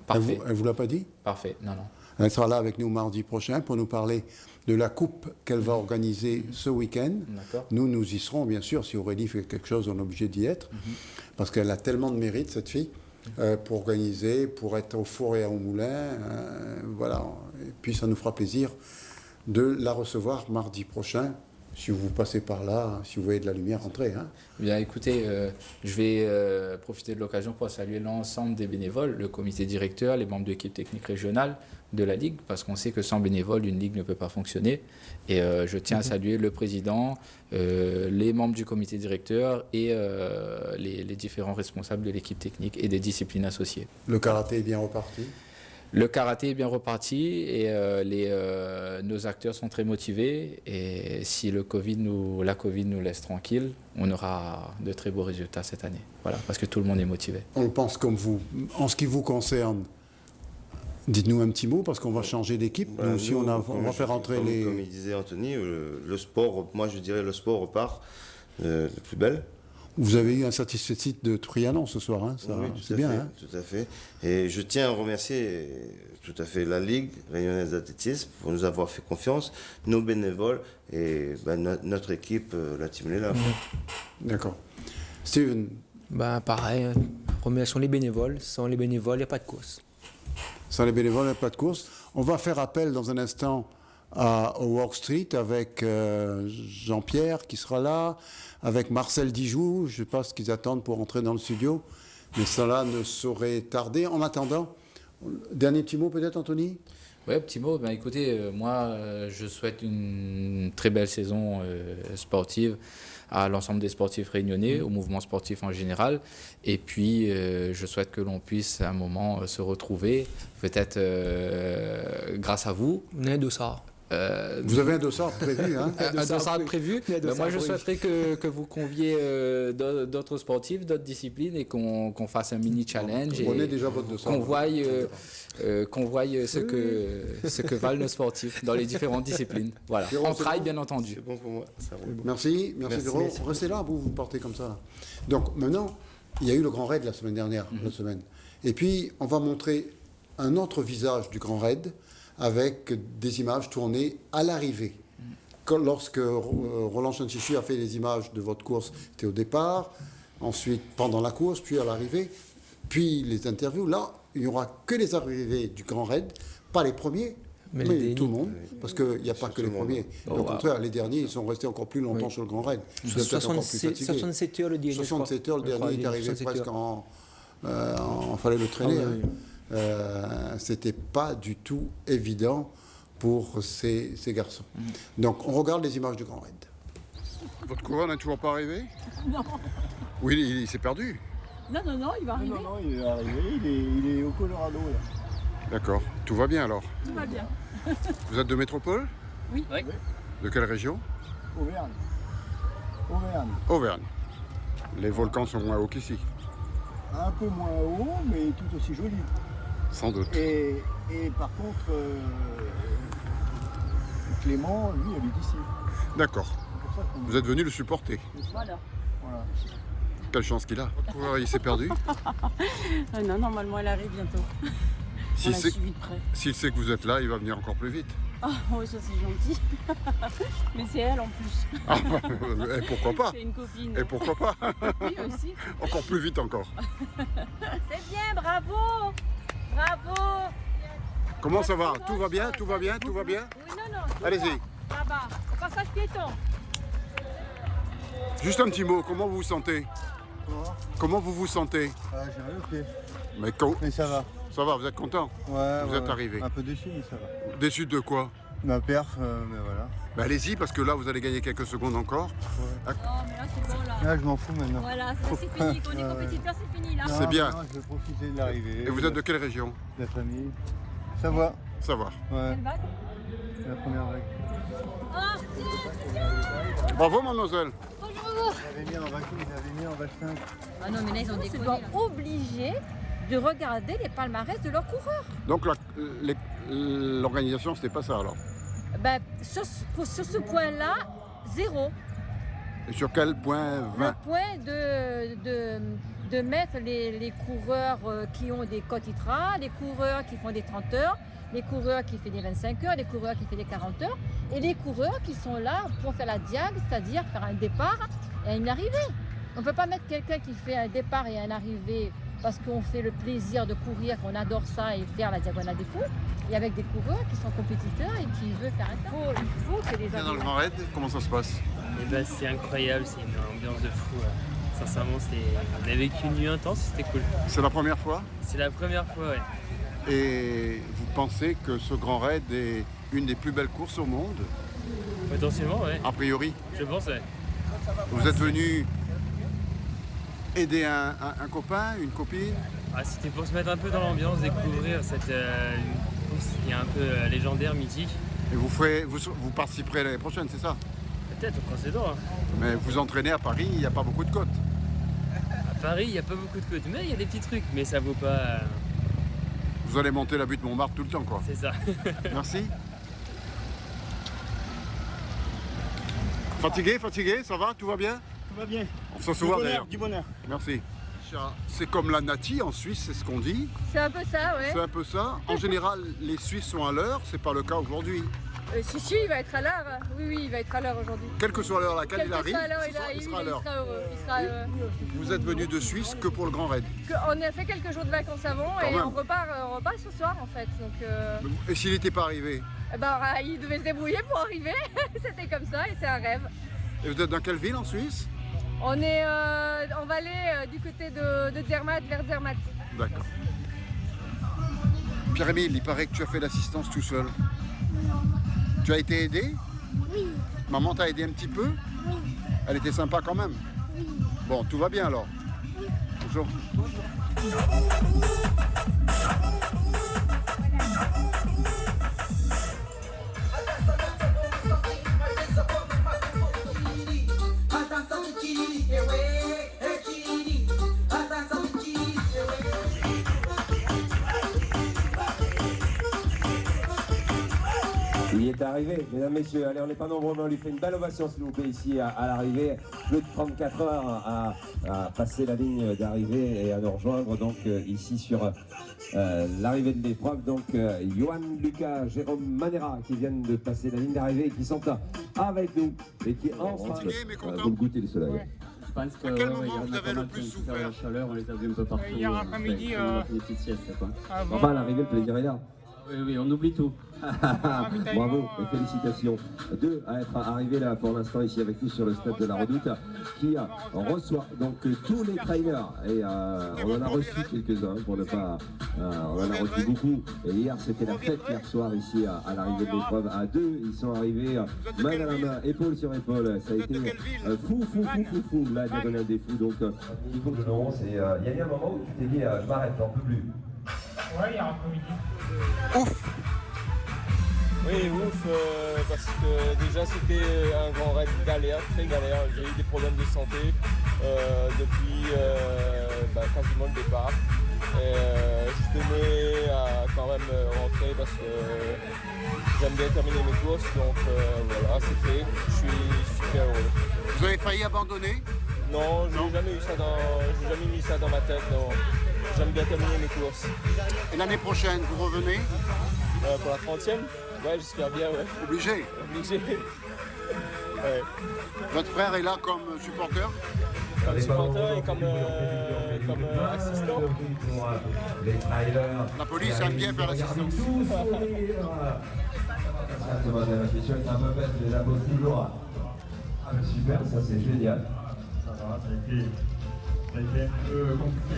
Parfait. Elle vous l'a pas dit? Parfait, non. Elle sera là avec nous mardi prochain pour nous parler de la coupe qu'elle va organiser ce week-end. Nous y serons, bien sûr. Si Aurélie fait quelque chose, on est obligé d'y être. Parce qu'elle a tellement de mérite, cette fille, pour organiser, pour être au four et au moulin. Voilà. Et puis, ça nous fera plaisir de la recevoir mardi prochain. Si vous passez par là, si vous voyez de la lumière, entrez. Hein. Bien, écoutez, je vais profiter de l'occasion pour saluer l'ensemble des bénévoles, le comité directeur, les membres de l'équipe technique régionale de la Ligue, parce qu'on sait que sans bénévoles, une Ligue ne peut pas fonctionner. Et je tiens à saluer le président, les membres du comité directeur et les différents responsables de l'équipe technique et des disciplines associées. Le karaté est bien reparti? Le karaté est bien reparti et nos acteurs sont très motivés. Et si la Covid nous laisse tranquille, on aura de très beaux résultats cette année. Voilà, parce que tout le monde est motivé. On pense comme vous. En ce qui vous concerne, dites-nous un petit mot parce qu'on va changer d'équipe. Nous aussi, on va faire entrer les... Comme il disait Anthony, le sport, moi je dirais le sport repart de plus belle. Vous avez eu un satisfait de Trianon ce soir, hein, ça, oui, c'est bien. Hein. Tout à fait. Et je tiens à remercier tout à fait la Ligue réunionnaise d'athlétisme pour nous avoir fait confiance, nos bénévoles et notre équipe, la Team Léla. D'accord. Steven? Pareil, remercions les bénévoles. Sans les bénévoles, il n'y a pas de course. Sans les bénévoles, il n'y a pas de course. On va faire appel dans un instant au Walk Street avec Jean-Pierre qui sera là, avec Marcel Dijoux. Je ne sais pas ce qu'ils attendent pour entrer dans le studio, mais cela ne saurait tarder. En attendant, dernier petit mot peut-être, Anthony? Oui, petit mot. Écoutez, moi, je souhaite une très belle saison sportive à l'ensemble des sportifs réunionnais, au mouvement sportif en général. Et puis, je souhaite que l'on puisse à un moment se retrouver, peut-être grâce à vous. Un dossard. Vous avez un dossard prévu, hein? Un dossard prévu. Moi, je souhaiterais que vous conviez d'autres sportifs, d'autres disciplines et qu'on fasse un mini challenge. On est déjà votre dossard. Qu'on voie ce que valent nos sportifs dans les différentes disciplines. Voilà. En trail, bien entendu. C'est bon pour moi. Ça roule. Merci Véro. Restez là, vous partez comme ça. Donc maintenant, il y a eu le Grand Raid la semaine dernière, Et puis, on va montrer un autre visage du Grand Raid avec des images tournées à l'arrivée. Lorsque Roland Chanchichi a fait les images de votre course, c'était au départ, ensuite pendant la course, puis à l'arrivée, puis les interviews. Là, il n'y aura que les arrivées du Grand Raid, pas les premiers, mais tout le monde, parce qu'il n'y a pas que les premiers. Au contraire, les derniers, ils sont restés encore plus longtemps sur le Grand Raid. 67 heures le dernier. 67 heures, le dernier est arrivé presque en... fallait le traîner. C'était pas du tout évident pour ces garçons. Donc, on regarde les images du Grand Raid. Votre coureur n'est toujours pas arrivé? Non. Oui, il s'est perdu. Non, il va arriver. Non, il est arrivé, il est au Colorado. Là. D'accord. Tout va bien alors? Tout va bien. Vous êtes de métropole? Oui. De quelle région? Auvergne. Les volcans sont moins hauts qu'ici? Un peu moins haut, mais tout aussi joli. Sans doute. Et par contre, Clément, lui, habite ici. D'accord. Vous êtes venu le supporter? Voilà. Quelle chance qu'il a. Votre coureur, il s'est perdu? Non, normalement, elle arrive bientôt. On l'a suivi de près. S'il sait que vous êtes là, il va venir encore plus vite. Ah oui, ça c'est gentil. Mais c'est elle en plus. Et pourquoi pas? C'est une copine. Et pourquoi pas? Oui, aussi. Encore plus vite encore. C'est bien, bravo. Bravo. Comment ça va? Tout va bien? Tout va bien? Tout va bien? Oui, non. Allez-y. Là-bas, au passage piéton. Juste un petit mot, comment vous vous sentez? Comment vous vous sentez? J'ai rien au pied. Mais ça va. Ça va, vous êtes content? Ouais. Vous êtes arrivé. Un peu déçu, mais ça va. Déçu de quoi? Ma perf, mais voilà. Allez-y, parce que là, vous allez gagner quelques secondes encore. Ouais. Non, mais là, c'est bon, là. Là, je m'en fous maintenant. Voilà, c'est fini. Quand on est compétiteur, c'est fini, là. C'est bien. Non, je vais profiter de l'arrivée. Et vous êtes de quelle région? La famille. Ça va. Ça va. Ouais. Quelle vague? C'est la première vague. Bravo, mademoiselle. Bonjour. avait mis en vache 5. Ah non, mais là, ils ont des sont obligés de regarder les palmarès de leurs coureurs. Donc l'organisation, c'était pas ça alors? Ben, sur ce point-là, 0. Et sur quel point 20? Le point de mettre les coureurs qui ont des cotes ITRA, les coureurs qui font des 30 heures, les coureurs qui font des 25 heures, les coureurs qui font des 40 heures, et les coureurs qui sont là pour faire la diag, c'est-à-dire faire un départ et une arrivée. On ne peut pas mettre quelqu'un qui fait un départ et une arrivée parce qu'on fait le plaisir de courir, qu'on adore ça et faire la diagonale des fous, et avec des coureurs qui sont compétiteurs et qui veulent faire un temps. Il faut que les Dans le Grand Raid, comment ça se passe? Eh ben, c'est incroyable, c'est une ambiance de fou. Sincèrement, on a vécu une nuit intense, c'était cool. C'est la première fois? C'est la première fois, ouais. Et vous pensez que ce Grand Raid est une des plus belles courses au monde? Potentiellement, ouais. A priori? Je pense, ouais. Vous êtes venu aider un copain, une copine? C'était pour se mettre un peu dans l'ambiance, découvrir cette course qui est un peu légendaire, mythique. Et vous participerez l'année prochaine, c'est ça? Peut-être, on croise les doigts. Mais vous entraînez à Paris, il n'y a pas beaucoup de côtes. À Paris, il n'y a pas beaucoup de côtes, mais il y a des petits trucs, mais ça vaut pas... Vous allez monter la butte Montmartre tout le temps, quoi. C'est ça. Merci. Fatigué, ça va? Tout va bien? Tout va bien. On se souvient d'ailleurs. Du bonheur. Merci. C'est comme la Nati en Suisse, c'est ce qu'on dit. C'est un peu ça, ouais. C'est un peu ça. En général, les Suisses sont à l'heure, c'est pas le cas aujourd'hui. Si, il va être à l'heure. Oui, il va être à l'heure aujourd'hui. Quelle que soit l'heure à laquelle il arrive, il sera à l'heure. Il sera heureux. Vous êtes venu de Suisse que pour le Grand Raid? On a fait quelques jours de vacances avant on repart ce soir en fait. Donc, Et s'il n'était pas arrivé? Il devait se débrouiller pour arriver. C'était comme ça et c'est un rêve. Et vous êtes dans quelle ville en Suisse? On va aller du côté de Zermatt, vers Zermatt. D'accord. Pierre-Émile, il paraît que tu as fait l'assistance tout seul. Tu as été aidé? Oui. Maman t'a aidé un petit peu? Oui. Elle était sympa quand même? Oui. Bon, tout va bien alors? Oui. Bonjour. Il est arrivé, mesdames, messieurs. Allez, on n'est pas nombreux, mais on lui fait une belle ovation, s'il vous plaît, ici à l'arrivée. Plus de 34 heures à passer la ligne d'arrivée et à nous rejoindre, donc, ici sur l'arrivée de l'épreuve. Donc, Johan Lucas, Jérôme Manera, qui viennent de passer la ligne d'arrivée et qui sont avec nous et qui enfin vont goûter le soleil. Je pense à quel moment vous avez le plus souffert? La chaleur, on les a vus un peu partout. Hier après-midi. Des petites siestes, quoi. Enfin, à l'arrivée, le plaisir est là. Oui, on oublie tout. Bravo et félicitations. Deux à être arrivés là pour l'instant ici avec nous sur le stade de la Redoute qui reçoit donc tous les trailers et on en a reçu quelques-uns pour ne pas... on en a reçu beaucoup et hier c'était la fête hier soir ici à l'arrivée de l'épreuve. À deux, ils sont arrivés main à la main, épaule sur épaule. Ça a été fou la diagonale des fous. Donc il faut que il y a eu un moment où tu t'es dit je m'arrête, j'en peux plus. Ouais, hier après-midi. Ouf! Oui, ouf, parce que déjà c'était un grand raid galère, très galère. J'ai eu des problèmes de santé depuis quasiment le départ. Je tenais à quand même rentrer parce que j'aime bien terminer mes courses, donc voilà, c'est fait. Je suis très heureux. Vous avez failli abandonner? Non, j'ai jamais mis ça dans ma tête, non. J'aime bien terminer mes courses. Et l'année prochaine, vous revenez? Pour la 30e? Ouais, j'espère bien, ouais. Obligé? Obligé. Ouais. Votre frère est là comme supporter? Comme supporter et comme assistant. La police aime bien faire l'assistance. La question est un peu bête, mais la bosse toujours. Ah mais super, ça c'est génial. Ça va, ça a été un peu compliqué.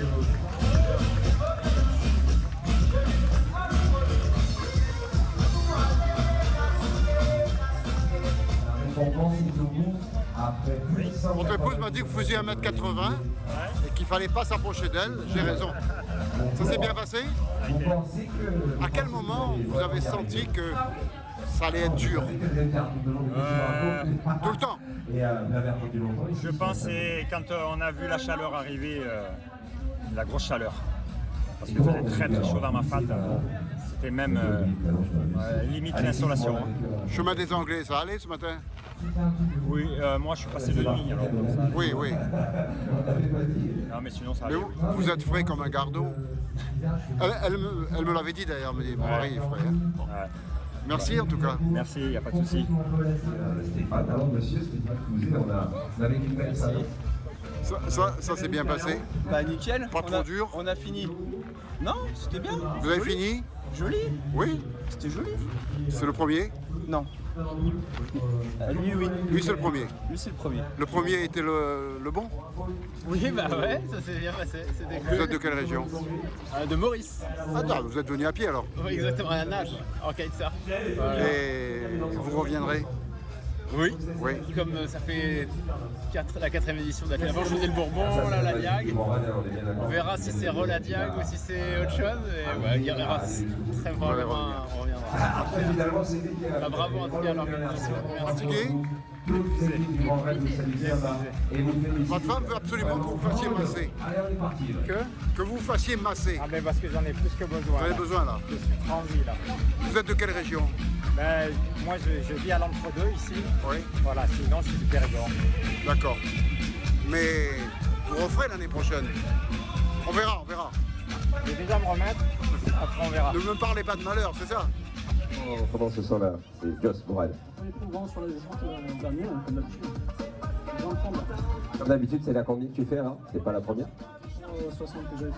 Votre épouse m'a dit que vous faisiez 1m80 et qu'il ne fallait pas s'approcher d'elle. J'ai raison. Ça s'est bien passé? À quel moment vous avez senti que ça allait être dur? Tout le temps? Je pense que c'est quand on a vu la chaleur arriver, la grosse chaleur. Parce qu'il faisait très très chaud dans ma fat. C'était même limite l'insolation. Chemin des Anglais, ça allait ce matin? Oui, moi je suis passé de nuit. Alors, ça, oui. Non mais sinon ça allait. Mais vous êtes frais comme un gardon. Elle me l'avait dit d'ailleurs, mais mon mari est frais. Hein. Bon. Ouais. Merci en tout cas. Merci, il n'y a pas de souci. Alors monsieur Stéphane Couzet, on a avec une belle salle. Ça s'est bien passé? Bah nickel. Pas trop dur? On a fini. Non, c'était bien. Vous avez fini? Joli. Oui. C'était joli. C'est le premier? Non. Lui, oui. Lui, c'est le premier? Lui, c'est le premier. Le premier était le bon? Oui, bah ouais, ça s'est bien passé. Vous êtes de quelle région? De Maurice. Ah, non, vous êtes venu à pied alors? Oui, exactement, à la nage, en kitesurf. Voilà. Et vous reviendrez? Oui. Oui. Comme ça fait la 4e édition d'affilée. Avant, je faisais le Bourbon, là, la Diag. On verra si c'est la Diag ou si c'est autre chose. Et ouais, Guerrera, très probablement, on reviendra. Bah, bravo en tout cas à l'organisation. Fatigué? Votre femme veut absolument que vous fassiez masser. Que vous fassiez masser. Ah ben parce que j'en ai plus que besoin. Vous avez besoin là? Je suis transi là. Vous êtes de quelle région? Ben, moi je vis à l'entre-deux ici. Oui. Voilà, sinon je suis du Périgord. D'accord. Mais vous referez l'année prochaine. On verra. Je vais déjà me remettre, après on verra. Ne me parlez pas de malheur, c'est ça? Comment se sent là? C'est Joss Morel. On est trop grand sur les descentes dernier, comme d'habitude. Comme d'habitude, c'est la combien que tu fais là? C'est pas la première? 60 que j'avais fait.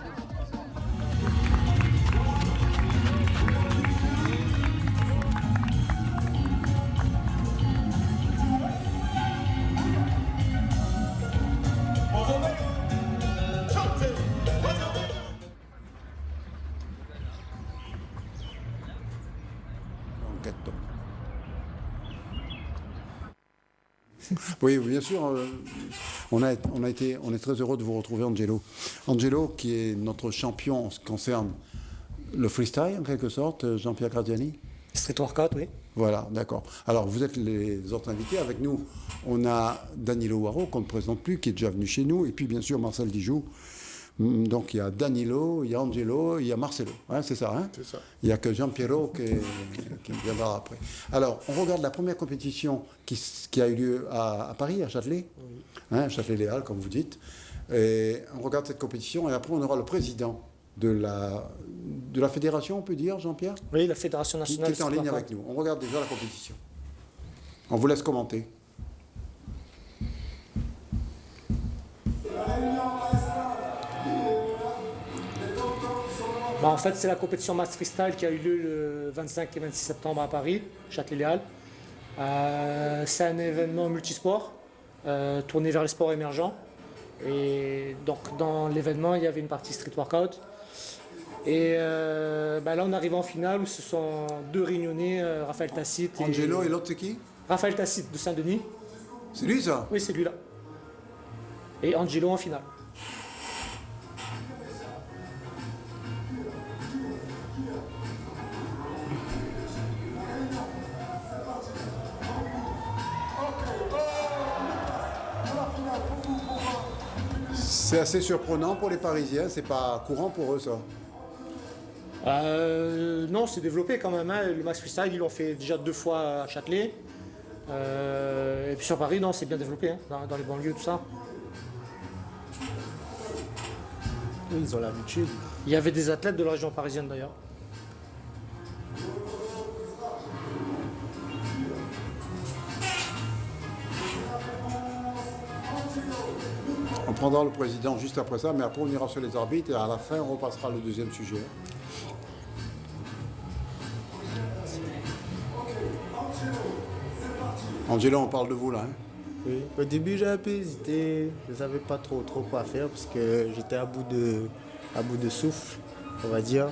Oui, bien sûr. On est très heureux de vous retrouver, Angelo. Angelo, qui est notre champion en ce qui concerne le freestyle, en quelque sorte, Jean-Pierre Gradiani. Street workout, oui. Voilà, d'accord. Alors, vous êtes les autres invités. Avec nous, on a Danilo Waro, qu'on ne présente plus, qui est déjà venu chez nous, et puis bien sûr Marcel Dijoux. Donc il y a Danilo, il y a Angelo, il y a Marcelo, hein, c'est ça, hein? C'est ça. Il n'y a que Jean-Pierrot qui viendra après. Alors, on regarde la première compétition qui a eu lieu à Paris, à Châtelet, oui. Hein, Châtelet-Les Halles, comme vous dites. Et on regarde cette compétition, et après on aura le président de la fédération, on peut dire, Jean-Pierre? Oui, la fédération nationale. Qui est en ligne avec nous. On regarde déjà la compétition. On vous laisse commenter. En fait, c'est la compétition Mass Freestyle qui a eu lieu le 25 et 26 septembre à Paris, Châtelet-Les Halles. C'est un événement multisport, tourné vers les sports émergents. Et donc, dans l'événement, il y avait une partie street workout. Et là, on arrive en finale où ce sont deux Réunionnais, Raphaël Tacite et... Angelo et l'autre, c'est qui? Raphaël Tacite de Saint-Denis. C'est lui, ça? Oui, c'est lui-là. Et Angelo en finale. C'est assez surprenant pour les Parisiens, c'est pas courant pour eux ça? Non, c'est développé quand même. Hein. Le Max Freestyle, ils l'ont fait déjà 2 fois à Châtelet. Et puis sur Paris, non, c'est bien développé, hein, dans les banlieues, tout ça. Oui, ils ont l'habitude. Il y avait des athlètes de la région parisienne d'ailleurs. On prendra le président juste après ça, mais après on ira sur les arbitres et à la fin on repassera le deuxième sujet. Angelo, on parle de vous là. Hein? Oui, au début j'ai un peu hésité, je ne savais pas trop quoi faire parce que j'étais à bout de souffle, on va dire.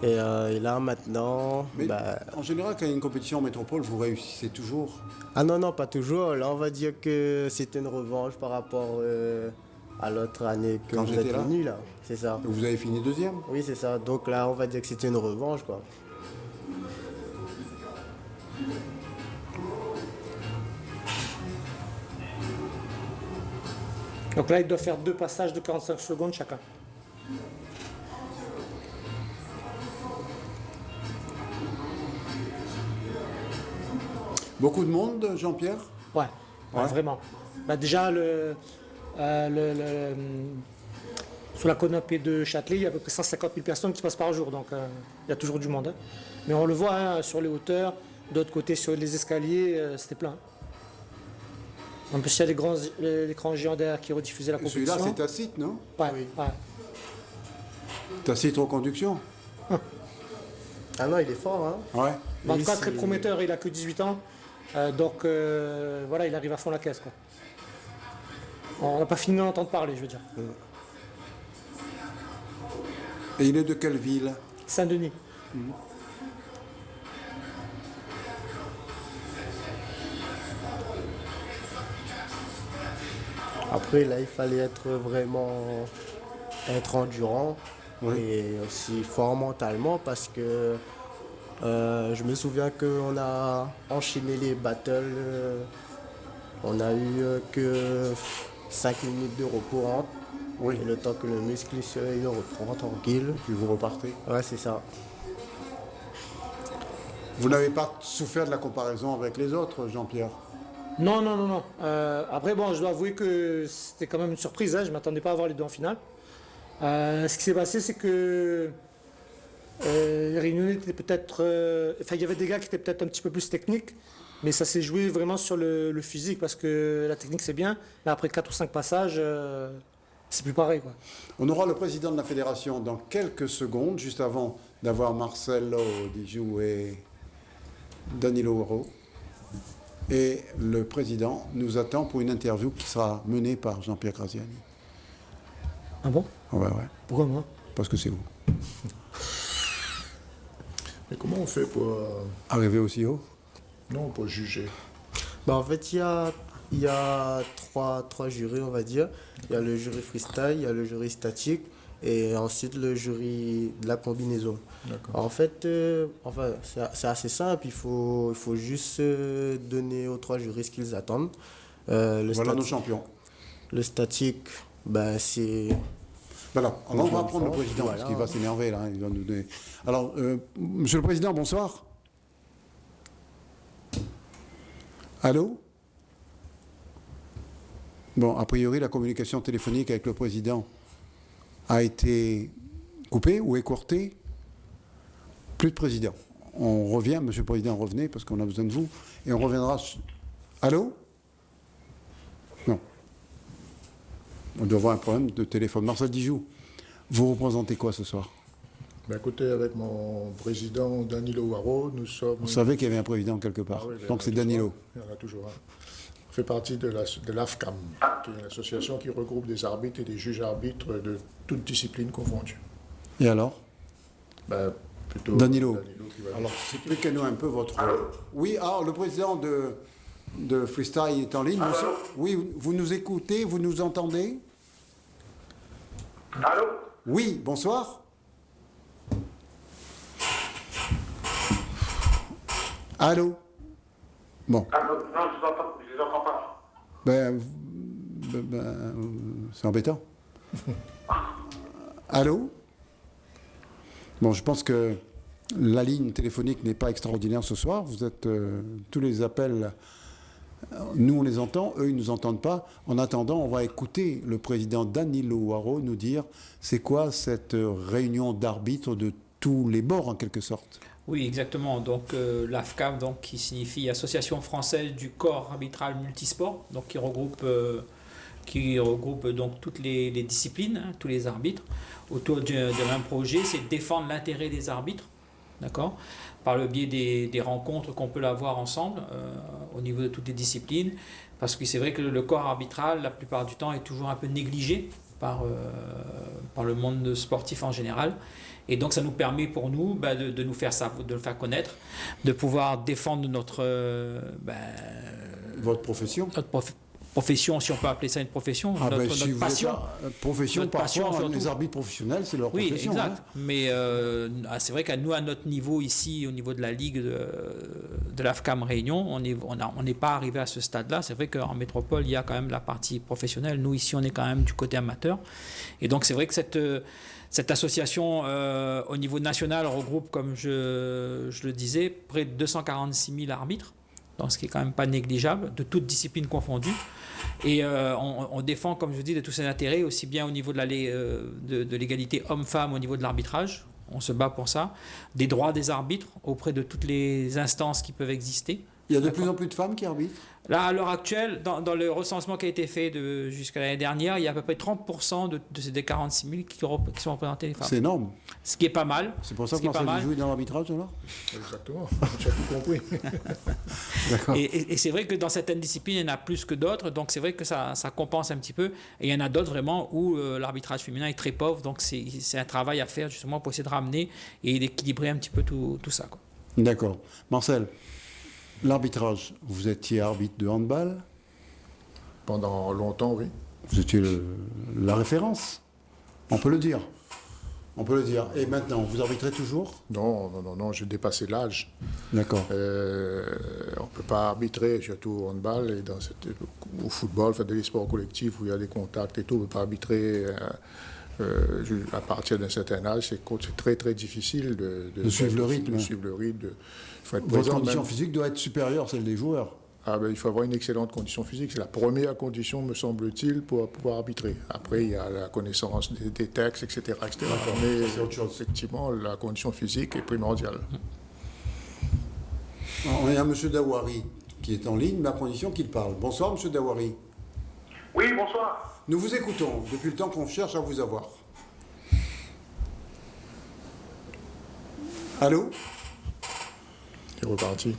Et là maintenant... Mais en général, quand il y a une compétition en métropole, vous réussissez toujours? Ah non, pas toujours. Là on va dire que c'était une revanche par rapport à l'autre année que vous êtes venu là. C'est ça. Vous avez fini deuxième? Oui, c'est ça. Donc là on va dire que c'était une revanche quoi. Donc là, ils doivent faire 2 passages de 45 secondes chacun. Beaucoup de monde, Jean-Pierre? Ouais, vraiment. Bah, déjà, sur la canopée de Châtelet, il y a à peu près 150 000 personnes qui passent par jour, donc il y a toujours du monde. Hein. Mais on le voit hein, sur les hauteurs, d'autre côté sur les escaliers, c'était plein. En plus, il y a l'écran géant derrière qui rediffusait la compétition. Celui-là, c'est Tacite, non? Ouais, ouais. Tacite reconduction? Ah non, il est fort, hein? Ouais. Bah, en tout cas, très prometteur, il a que 18 ans. Donc voilà, il arrive à fond la caisse. Quoi. On n'a pas fini d'en entendre parler, je veux dire. Et il est de quelle ville? Saint-Denis. Après, là, il fallait être endurant et aussi fort mentalement parce que je me souviens qu'on a enchaîné les battles. On a eu que 5 minutes de repos entre. Oui. Et le temps que le muscle il reprend tranquille. Puis vous repartez. Ouais, c'est ça. Vous n'avez pas souffert de la comparaison avec les autres, Jean-Pierre? Non. Après, bon, je dois avouer que c'était quand même une surprise. Hein, je ne m'attendais pas à voir les deux en finale. Ce qui s'est passé, c'est que les Réunionnais étaient peut-être... il y avait des gars qui étaient peut-être un petit peu plus techniques, mais ça s'est joué vraiment sur le physique, parce que la technique, c'est bien, mais après 4 ou 5 passages, c'est plus pareil. Quoi. On aura le président de la fédération dans quelques secondes, juste avant d'avoir Marcelo Dijou et Danilo Haro. Et le président nous attend pour une interview qui sera menée par Jean-Pierre Graziani. Ah bon? Ouais. Pourquoi moi? Parce que c'est vous. Mais comment on fait pour... Arriver aussi haut? Non, pour juger. Bah, en fait, il y a trois jurys, on va dire. Il y a le jury freestyle, il y a le jury statique et ensuite le jury de la combinaison. En fait, c'est assez simple. Il faut juste donner aux 3 jurys ce qu'ils attendent. Voilà nos champions. Le statique, c'est... Voilà, on va prendre le président, parce qu'il va s'énerver là. Il va nous donner... Alors, Monsieur le Président, bonsoir. Allô? Bon, a priori, la communication téléphonique avec le président a été coupée ou écourtée. Plus de président. On revient, Monsieur le Président, revenez, parce qu'on a besoin de vous. Et on reviendra... Allô? Non. On doit avoir un problème de téléphone. Marcel Dijou, vous représentez quoi ce soir? Écoutez, avec mon président Danilo Haro, nous sommes... On savait qu'il y avait un président quelque part. Donc c'est Danilo. Il y en a toujours un. On fait partie de l'AFCAM, qui est une association qui regroupe des arbitres et des juges-arbitres de toutes disciplines confondues. Et alors? Plutôt Danilo. Qui va... Alors, expliquez-nous un peu votre... Oui, alors le président de Freestyle est en ligne. Monsieur. Oui, vous nous écoutez, vous nous entendez? Allô? Oui, bonsoir. Allô? Bon. Allô? Non, je les entends pas. C'est embêtant. Allô? Bon, je pense que la ligne téléphonique n'est pas extraordinaire ce soir. Vous êtes tous les appels, nous on les entend, eux ils ne nous entendent pas. En attendant, on va écouter le président Danilo Haro nous dire c'est quoi cette réunion d'arbitres de tous les bords en quelque sorte. Oui, exactement. Donc l'AFCAM, donc qui signifie Association française du corps arbitral multisport, donc qui regroupe donc toutes les disciplines, hein, tous les arbitres, autour d'un même projet, c'est défendre l'intérêt des arbitres, d'accord, par le biais des rencontres qu'on peut avoir ensemble au niveau de toutes les disciplines, parce que c'est vrai que le corps arbitral, la plupart du temps, est toujours un peu négligé par le monde sportif en général. Et donc ça nous permet pour nous de nous faire ça, de le faire connaître, de pouvoir défendre votre profession. profession, si on peut appeler ça une profession, notre passion. Profession, notre parfois, passion, les surtout. arbitres professionnels, c'est leur Oui, profession. exact. Hein. Mais c'est vrai qu'à nous, à notre niveau ici, au niveau de la Ligue de l'AFCAM Réunion, on n'est pas arrivé à ce stade-là. C'est vrai qu'en métropole, il y a quand même la partie professionnelle. Nous, ici, on est quand même du côté amateur. Et donc, c'est vrai que cette association, au niveau national, regroupe, comme je le disais, près de 246 000 arbitres. Donc, ce qui est quand même pas négligeable, de toutes disciplines confondues. Et on défend, comme je dis, de tous ces intérêts, aussi bien au niveau de l'égalité homme-femme, au niveau de l'arbitrage, on se bat pour ça, des droits des arbitres auprès de toutes les instances qui peuvent exister. Il y a de plus en plus de femmes qui arbitrent. Là, à l'heure actuelle, dans le recensement qui a été fait jusqu'à l'année dernière, il y a à peu près 30% de ces 46 000 qui sont représentés les femmes. C'est énorme. Ce qui est pas mal. C'est pour ça que Marcel joue dans l'arbitrage, alors. Exactement, j'ai tout compris. D'accord. Et c'est vrai que dans certaines disciplines, il y en a plus que d'autres, donc c'est vrai que ça compense un petit peu. Et il y en a d'autres vraiment où l'arbitrage féminin est très pauvre, donc c'est un travail à faire justement pour essayer de ramener et d'équilibrer un petit peu tout ça, quoi. D'accord. Marcel, l'arbitrage, vous étiez arbitre de handball. Pendant longtemps, oui. Vous étiez la référence, on peut le dire. On peut le dire. Et maintenant, vous arbitrez toujours? Non, j'ai dépassé l'âge. D'accord. On ne peut pas arbitrer, surtout au handball et au football, faire des sports collectifs où il y a des contacts et tout. On ne peut pas arbitrer à partir d'un certain âge. C'est très, très difficile de suivre le rythme. De suivre le rythme. Votre condition physique doit être supérieure à celle des joueurs. Il faut avoir une excellente condition physique. C'est la première condition, me semble-t-il, pour pouvoir arbitrer. Après, il y a la connaissance des textes, etc. Mais c'est autre chose. Effectivement, la condition physique est primordiale. On a M. Dawari qui est en ligne, mais à condition qu'il parle. Bonsoir, M. Dawari. Oui, bonsoir. Nous vous écoutons depuis le temps qu'on cherche à vous avoir. Allô? Il est reparti.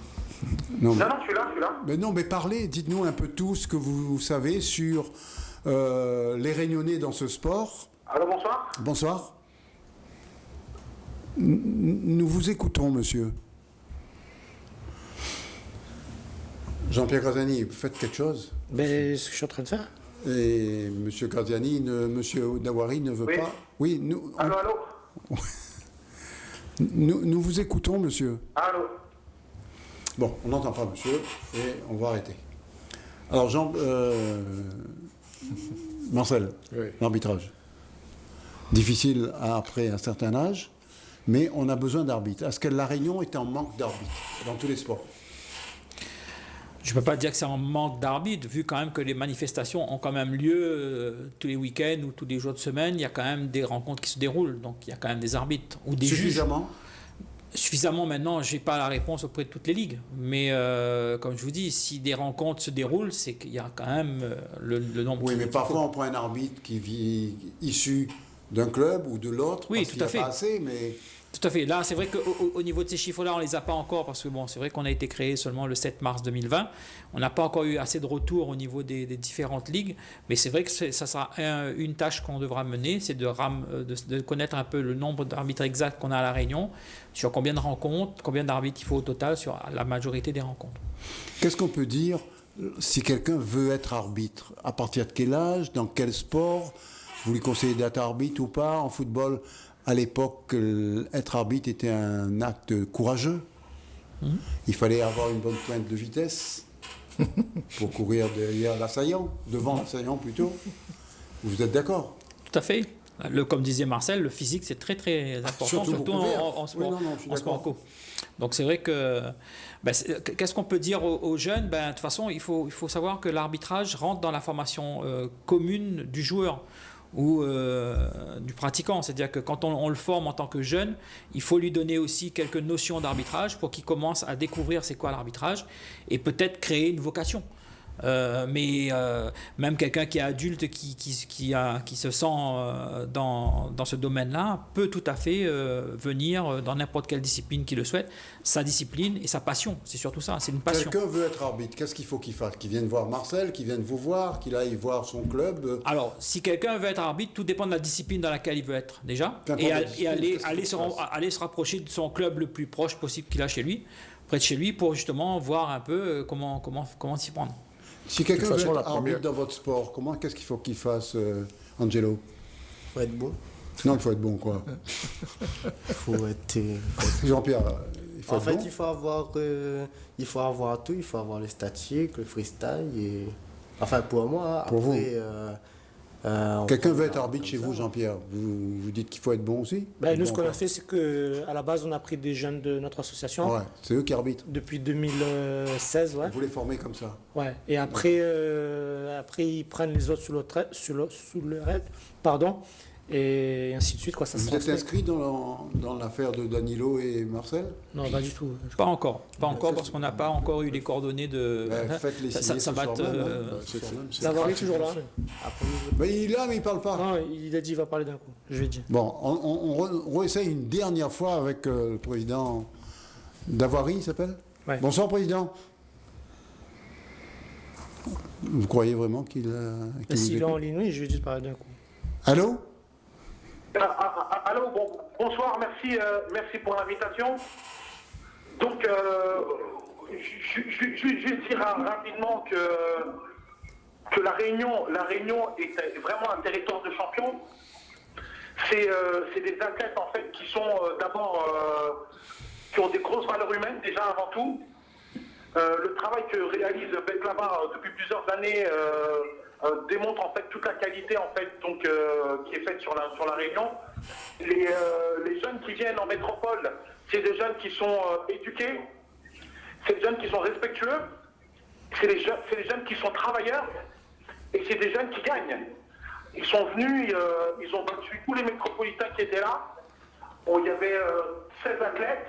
Non, je suis là. Mais non, mais parlez, dites-nous un peu tout ce que vous savez sur les Réunionnais dans ce sport. Allô, bonsoir. Bonsoir. Nous vous écoutons, monsieur. Jean-Pierre Graziani, vous faites quelque chose? Mais ce que je suis en train de faire. Et monsieur Graziani, monsieur Dawari ne veut pas... Oui, nous... Allô. Nous vous écoutons, monsieur. Allô. Bon, on n'entend pas, monsieur, et on va arrêter. Alors, Marcel, oui. L'arbitrage. Difficile après un certain âge, mais on a besoin d'arbitres. Est-ce que la Réunion est en manque d'arbitres dans tous les sports? Je ne peux pas dire que c'est en manque d'arbitres, vu quand même que les manifestations ont quand même lieu tous les week-ends ou tous les jours de semaine. Il y a quand même des rencontres qui se déroulent, donc il y a quand même des arbitres ou des Suffisamment? Suffisamment, maintenant, je n'ai pas la réponse auprès de toutes les ligues. Mais comme je vous dis, si des rencontres se déroulent, c'est qu'il y a quand même le nombre... Oui, mais parfois on prend un arbitre qui vit issu d'un club ou de l'autre, oui, parce tout qu'il à n'y a fait. pas assez, mais... Tout à fait. Là, c'est vrai qu'au niveau de ces chiffres-là, on ne les a pas encore, parce que bon, c'est vrai qu'on a été créé seulement le 7 mars 2020. On n'a pas encore eu assez de retours au niveau des différentes ligues, mais c'est vrai que ça sera une tâche qu'on devra mener, c'est de connaître un peu le nombre d'arbitres exacts qu'on a à La Réunion, sur combien de rencontres, combien d'arbitres il faut au total sur la majorité des rencontres. Qu'est-ce qu'on peut dire si quelqu'un veut être arbitre? À partir de quel âge? Dans quel sport? Vous lui conseillez d'être arbitre ou pas? En football, à l'époque, être arbitre était un acte courageux. Il fallait avoir une bonne pointe de vitesse pour courir derrière l'assaillant, devant l'assaillant plutôt. Vous êtes d'accord? Tout à fait. Comme disait Marcel, le physique c'est très très important, surtout en sport, en sport co. Donc c'est vrai que qu'est-ce qu'on peut dire aux jeunes? De toute façon, il faut savoir que l'arbitrage rentre dans la formation commune du joueur ou du pratiquant. C'est-à-dire que quand on le forme en tant que jeune, il faut lui donner aussi quelques notions d'arbitrage pour qu'il commence à découvrir c'est quoi l'arbitrage et peut-être créer une vocation. Mais même quelqu'un qui est adulte, qui se sent dans ce domaine-là, peut tout à fait venir dans n'importe quelle discipline qu'il le souhaite, sa discipline et sa passion. C'est surtout ça, c'est une passion. Quelqu'un veut être arbitre, qu'est-ce qu'il faut qu'il fasse? Qu'il vienne voir Marcel, qu'il vienne vous voir, qu'il aille voir son club? Alors, si quelqu'un veut être arbitre, tout dépend de la discipline dans laquelle il veut être déjà. Et aller se rapprocher de son club le plus proche possible qu'il a chez lui, près de chez lui, pour justement voir un peu comment s'y prendre. Si quelqu'un De toute veut façon, être la première- arbitre dans votre sport, qu'est-ce qu'il faut qu'il fasse, Angelo? Il faut être bon. Non, il faut être bon, quoi. faut être... Jean-Pierre, il faut En être fait, bon. il faut avoir tout. Il faut avoir le statique, le freestyle. Et... Enfin, pour moi, Pour vous. on Quelqu'un peut veut faire être arbitre comme chez ça. vous, Jean-Pierre. Vous dites qu'il faut être bon aussi? Ben, nous, Bon, ce qu'on a quoi. fait, c'est qu'à la base, on a pris des jeunes de notre association. Ouais, c'est eux qui arbitrent. Depuis 2016, ouais. Vous les formez comme ça. Ouais. Et après, ils prennent les autres sous le raid, pardon, et ainsi de suite, quoi. Ça se Vous êtes transmet. inscrit dans l'affaire de Danilo et Marcel? Non, pas du tout. Pas encore parce qu'on n'a pas encore eu les coordonnées de. Faites-les ça signer ce va soir être. même, hein. L'avare est toujours là. Ben, il est là, mais il parle pas. Non, il a dit qu'il va parler d'un coup. Je vais dire. Bon, on réessaye une dernière fois avec le président Davary, il s'appelle? Ouais. Bonsoir, président. Vous croyez vraiment qu'il S'il est vous en écoute? ligne, oui, je vais dire de parler d'un coup. Allô? Allô, bonsoir, merci pour l'invitation. Donc, je vais dire rapidement que la Réunion est vraiment un territoire de champions. C'est des athlètes en fait qui sont d'abord qui ont des grosses valeurs humaines déjà avant tout. Le travail que réalise Beklaba depuis plusieurs années démontre en fait toute la qualité en fait donc qui est faite sur la Réunion. Les jeunes qui viennent en métropole, c'est des jeunes qui sont éduqués, c'est des jeunes qui sont respectueux, c'est des jeunes qui sont travailleurs et c'est des jeunes qui gagnent. Ils sont venus, ils ont battu tous les métropolitains qui étaient là. Bon, il y avait 16 athlètes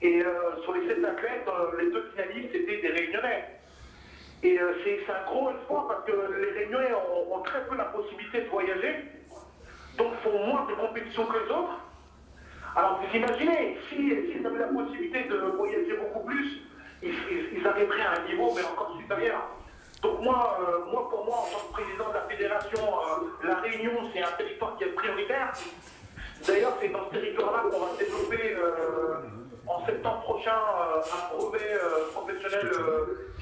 et sur les 16 athlètes, les 2 finalistes étaient des Réunionnais. Et c'est un gros espoir parce que les Réunionnais ont très peu la possibilité de voyager, donc font moins de compétitions que les autres. Alors vous imaginez, s'ils avaient la possibilité de voyager beaucoup plus, ils arriveraient à un niveau mais encore supérieur. Donc moi, pour moi, en tant que président de la fédération, la Réunion, c'est un territoire qui est prioritaire. D'ailleurs, c'est dans ce territoire-là qu'on va développer en septembre prochain un brevet professionnel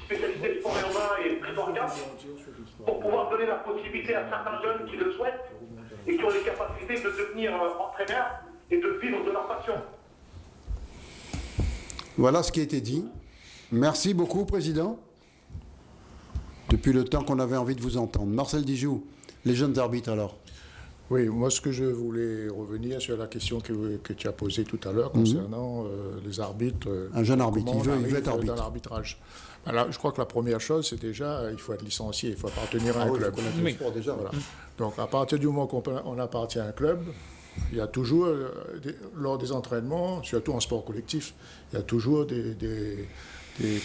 spécialisé sport urbain et prise en cap pour pouvoir donner la possibilité à certains jeunes qui le souhaitent et qui ont les capacités de devenir entraîneurs et de vivre de leur passion. Voilà ce qui a été dit. Merci beaucoup, président. Depuis le temps qu'on avait envie de vous entendre. Marcel Dijoux, les jeunes arbitres alors. Oui, moi ce que je voulais revenir sur la question que tu as posée tout à l'heure concernant les arbitres. Un jeune arbitre, comment il veut être on arrive arbitre. dans l'arbitrage. Alors, je crois que la première chose, c'est déjà, il faut être licencié, il faut appartenir à un oui, club. il faut connaître le sport déjà. Voilà. Donc à partir du moment qu'on appartient à un club, il y a toujours, lors des entraînements, surtout en sport collectif, il y a toujours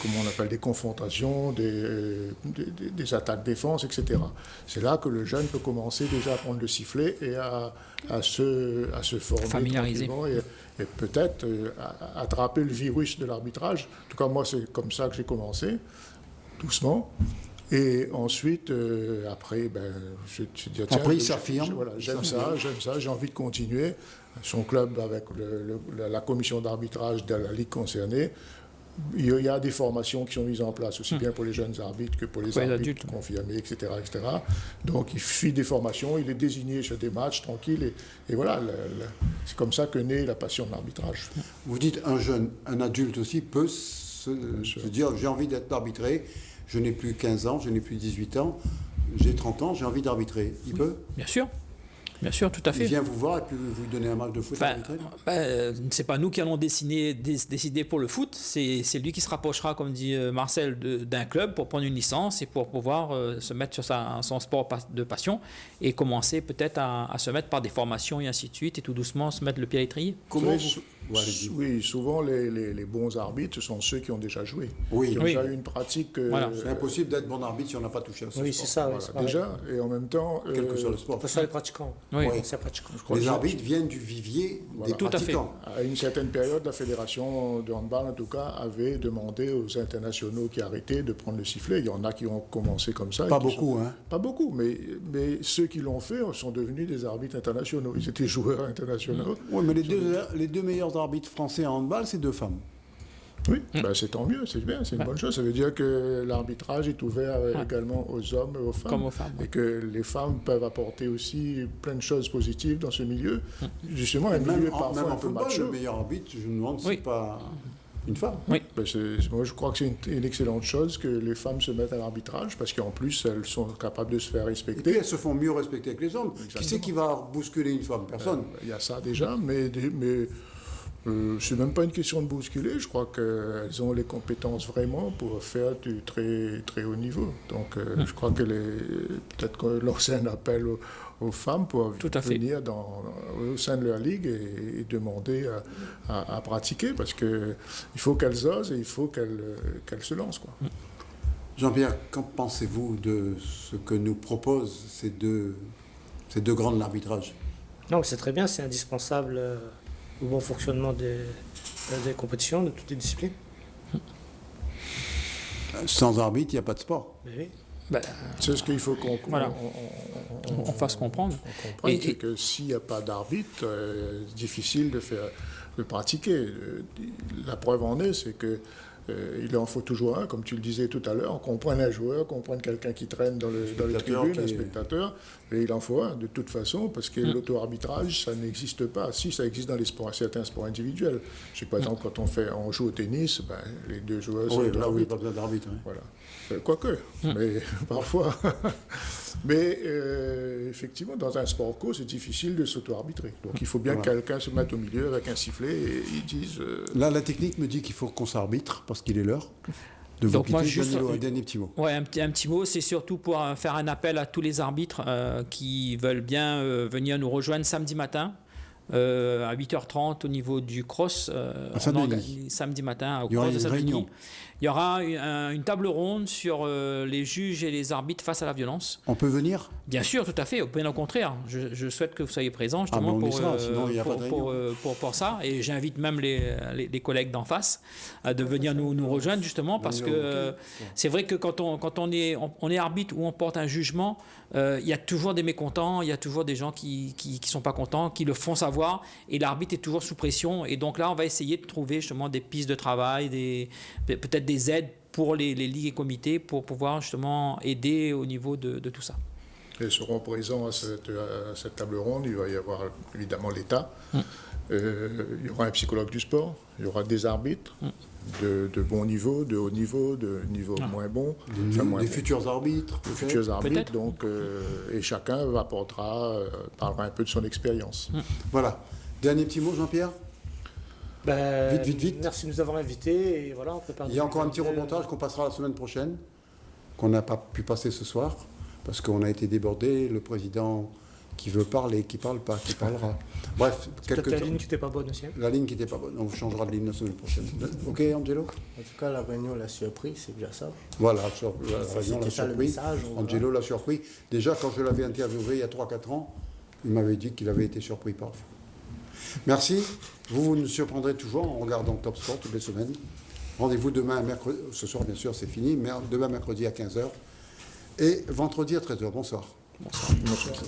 comment on appelle, des confrontations, des attaques-défense, etc. C'est là que le jeune peut commencer déjà à prendre le sifflet et à se former Familiariser. tranquillement et peut-être attraper le virus de l'arbitrage. En tout cas, moi, c'est comme ça que j'ai commencé, doucement. Et ensuite, après, je dis, tiens, Après, il s'affirme. Voilà, j'aime ça, j'ai envie de continuer. Son club, avec la commission d'arbitrage de la ligue concernée, il y a des formations qui sont mises en place, aussi bien pour les jeunes arbitres que pour les arbitres adultes confirmés, etc., etc. Donc, il suit des formations, il est désigné sur des matchs tranquilles. Et voilà, c'est comme ça que naît la passion de l'arbitrage. Vous dites un adulte aussi peut se dire j'ai envie d'être arbitré, je n'ai plus 15 ans, je n'ai plus 18 ans, j'ai 30 ans, j'ai envie d'arbitrer. Il peut? Bien sûr, tout à fait. Il vient vous voir et puis vous donner un match de foot arbitré? C'est pas nous qui allons décider pour le foot, c'est lui qui se rapprochera, comme dit Marcel, d'un club pour prendre une licence et pour pouvoir se mettre sur son sport de passion et commencer peut-être à se mettre par des formations et ainsi de suite et tout doucement se mettre le pied à l'étrier. Comment Oui, souvent les bons arbitres, ce sont ceux qui ont déjà joué, qui ont déjà eu une pratique. C'est impossible d'être bon arbitre si on n'a pas touché à ce sport. Oui, c'est ça. Voilà, déjà, et en même temps... Quel que soit le sport. C'est ça les pratiquants. Oui. C'est pratiquant. Les arbitres viennent du vivier des pratiquants. À une certaine période, la fédération de handball, en tout cas, avait demandé aux internationaux qui arrêtaient de prendre le sifflet. Il y en a qui ont commencé comme ça. Pas beaucoup, hein? Pas beaucoup, mais ceux qui l'ont fait sont devenus des arbitres internationaux. Ils étaient joueurs internationaux. Oui, mais les deux meilleurs arbitres français en handball, c'est 2 femmes. Oui, c'est tant mieux, c'est bien, c'est une bonne chose. Ça veut dire que l'arbitrage est ouvert également aux hommes et aux femmes. Comme aux femmes. Et que les femmes peuvent apporter aussi plein de choses positives dans ce milieu. Justement, un milieu parfois même un en peu football, macho. le meilleur arbitre, je me demande si c'est pas une femme. Oui. Moi, je crois que c'est une excellente chose que les femmes se mettent à l'arbitrage parce qu'en plus, elles sont capables de se faire respecter. Et puis, elles se font mieux respecter que les hommes. Exactement. Qui c'est qui va bousculer une femme? Personne. Il y a ça déjà, mais c'est même pas une question de bousculer. Je crois qu'elles ont les compétences vraiment pour faire du très, très haut niveau. Donc, je crois que peut-être qu'on lancer un appel aux femmes pour venir au sein de leur ligue et demander à pratiquer parce qu'il faut qu'elles osent et il faut qu'elles se lancent, quoi. Jean-Pierre, qu'en pensez-vous de ce que nous proposent ces deux grands de l'arbitrage? Non, c'est très bien, c'est indispensable au bon fonctionnement des compétitions, de toutes les disciplines. Sans arbitre, il n'y a pas de sport. Mais oui. C'est ce qu'il faut qu'on fasse comprendre. C'est que s'il n'y a pas d'arbitre, c'est difficile de pratiquer. La preuve en est, c'est que il en faut toujours un, comme tu le disais tout à l'heure, qu'on prenne un joueur, qu'on prenne quelqu'un qui traîne dans les tribunes, un spectateur, et il en faut un de toute façon, parce que l'auto-arbitrage, ça n'existe pas. Si, ça existe dans certains sports individuels. Je sais, par exemple, quand on joue au tennis, les deux joueurs sont là où il n'y a pas besoin d'arbitre. Oui. Voilà. Quoique, mais parfois. Mais effectivement, dans un sport co, c'est difficile de s'auto-arbitrer. Donc il faut bien que quelqu'un se mette au milieu avec un sifflet et ils disent... Là, la technique me dit qu'il faut qu'on s'arbitre, parce qu'il est l'heure. Donc moi, juste un dernier petit mot. Ouais, un petit mot, c'est surtout pour faire un appel à tous les arbitres qui veulent bien venir nous rejoindre samedi matin. À 8h30 au niveau du cross, samedi matin au cross de Saint-Denis. Il y aura une table ronde sur les juges et les arbitres face à la violence. On peut venir? Bien sûr, tout à fait. Bien au contraire. Je souhaite que vous soyez présents justement pour ça. Et j'invite même les collègues d'en face de venir nous rejoindre justement parce que c'est vrai que quand on est arbitre ou on porte un jugement, il y a toujours des mécontents, il y a toujours des gens qui sont pas contents, qui le font savoir et l'arbitre est toujours sous pression. Et donc là, on va essayer de trouver justement des pistes de travail, peut-être des aides pour les ligues et comités pour pouvoir justement aider au niveau de tout ça. Ils seront présents à cette table ronde. Il va y avoir évidemment l'État. Il y aura un psychologue du sport. Il y aura des arbitres de bon niveau, de haut niveau, de niveau moins bon. Des futurs arbitres. Des futurs arbitres. Donc, et chacun parlera un peu de son expérience. Voilà. Dernier petit mot, Jean-Pierre? Vite. Merci de nous avoir invités. Et voilà, on prépare. Il y a encore un petit remontage qu'on passera la semaine prochaine, qu'on n'a pas pu passer ce soir, parce qu'on a été débordé. Le président qui veut parler, qui parle pas, qui parlera. Bref, peut-être la ligne qui n'était pas bonne aussi. La ligne qui n'était pas bonne. On changera de ligne la semaine prochaine. Ok, Angelo? En tout cas, la réunion l'a surpris, c'est déjà ça. Voilà, la réunion l'a surpris. Angelo l'a surpris. Déjà, quand je l'avais interviewé il y a 3-4 ans, il m'avait dit qu'il avait été surpris par vous. Merci. Vous nous surprendrez toujours en regardant Top Sport toutes les semaines. Rendez-vous demain, mercredi. Ce soir, bien sûr, c'est fini, mais demain, mercredi à 15h. Et vendredi à 13h. Bonsoir. Bonsoir. Bonsoir.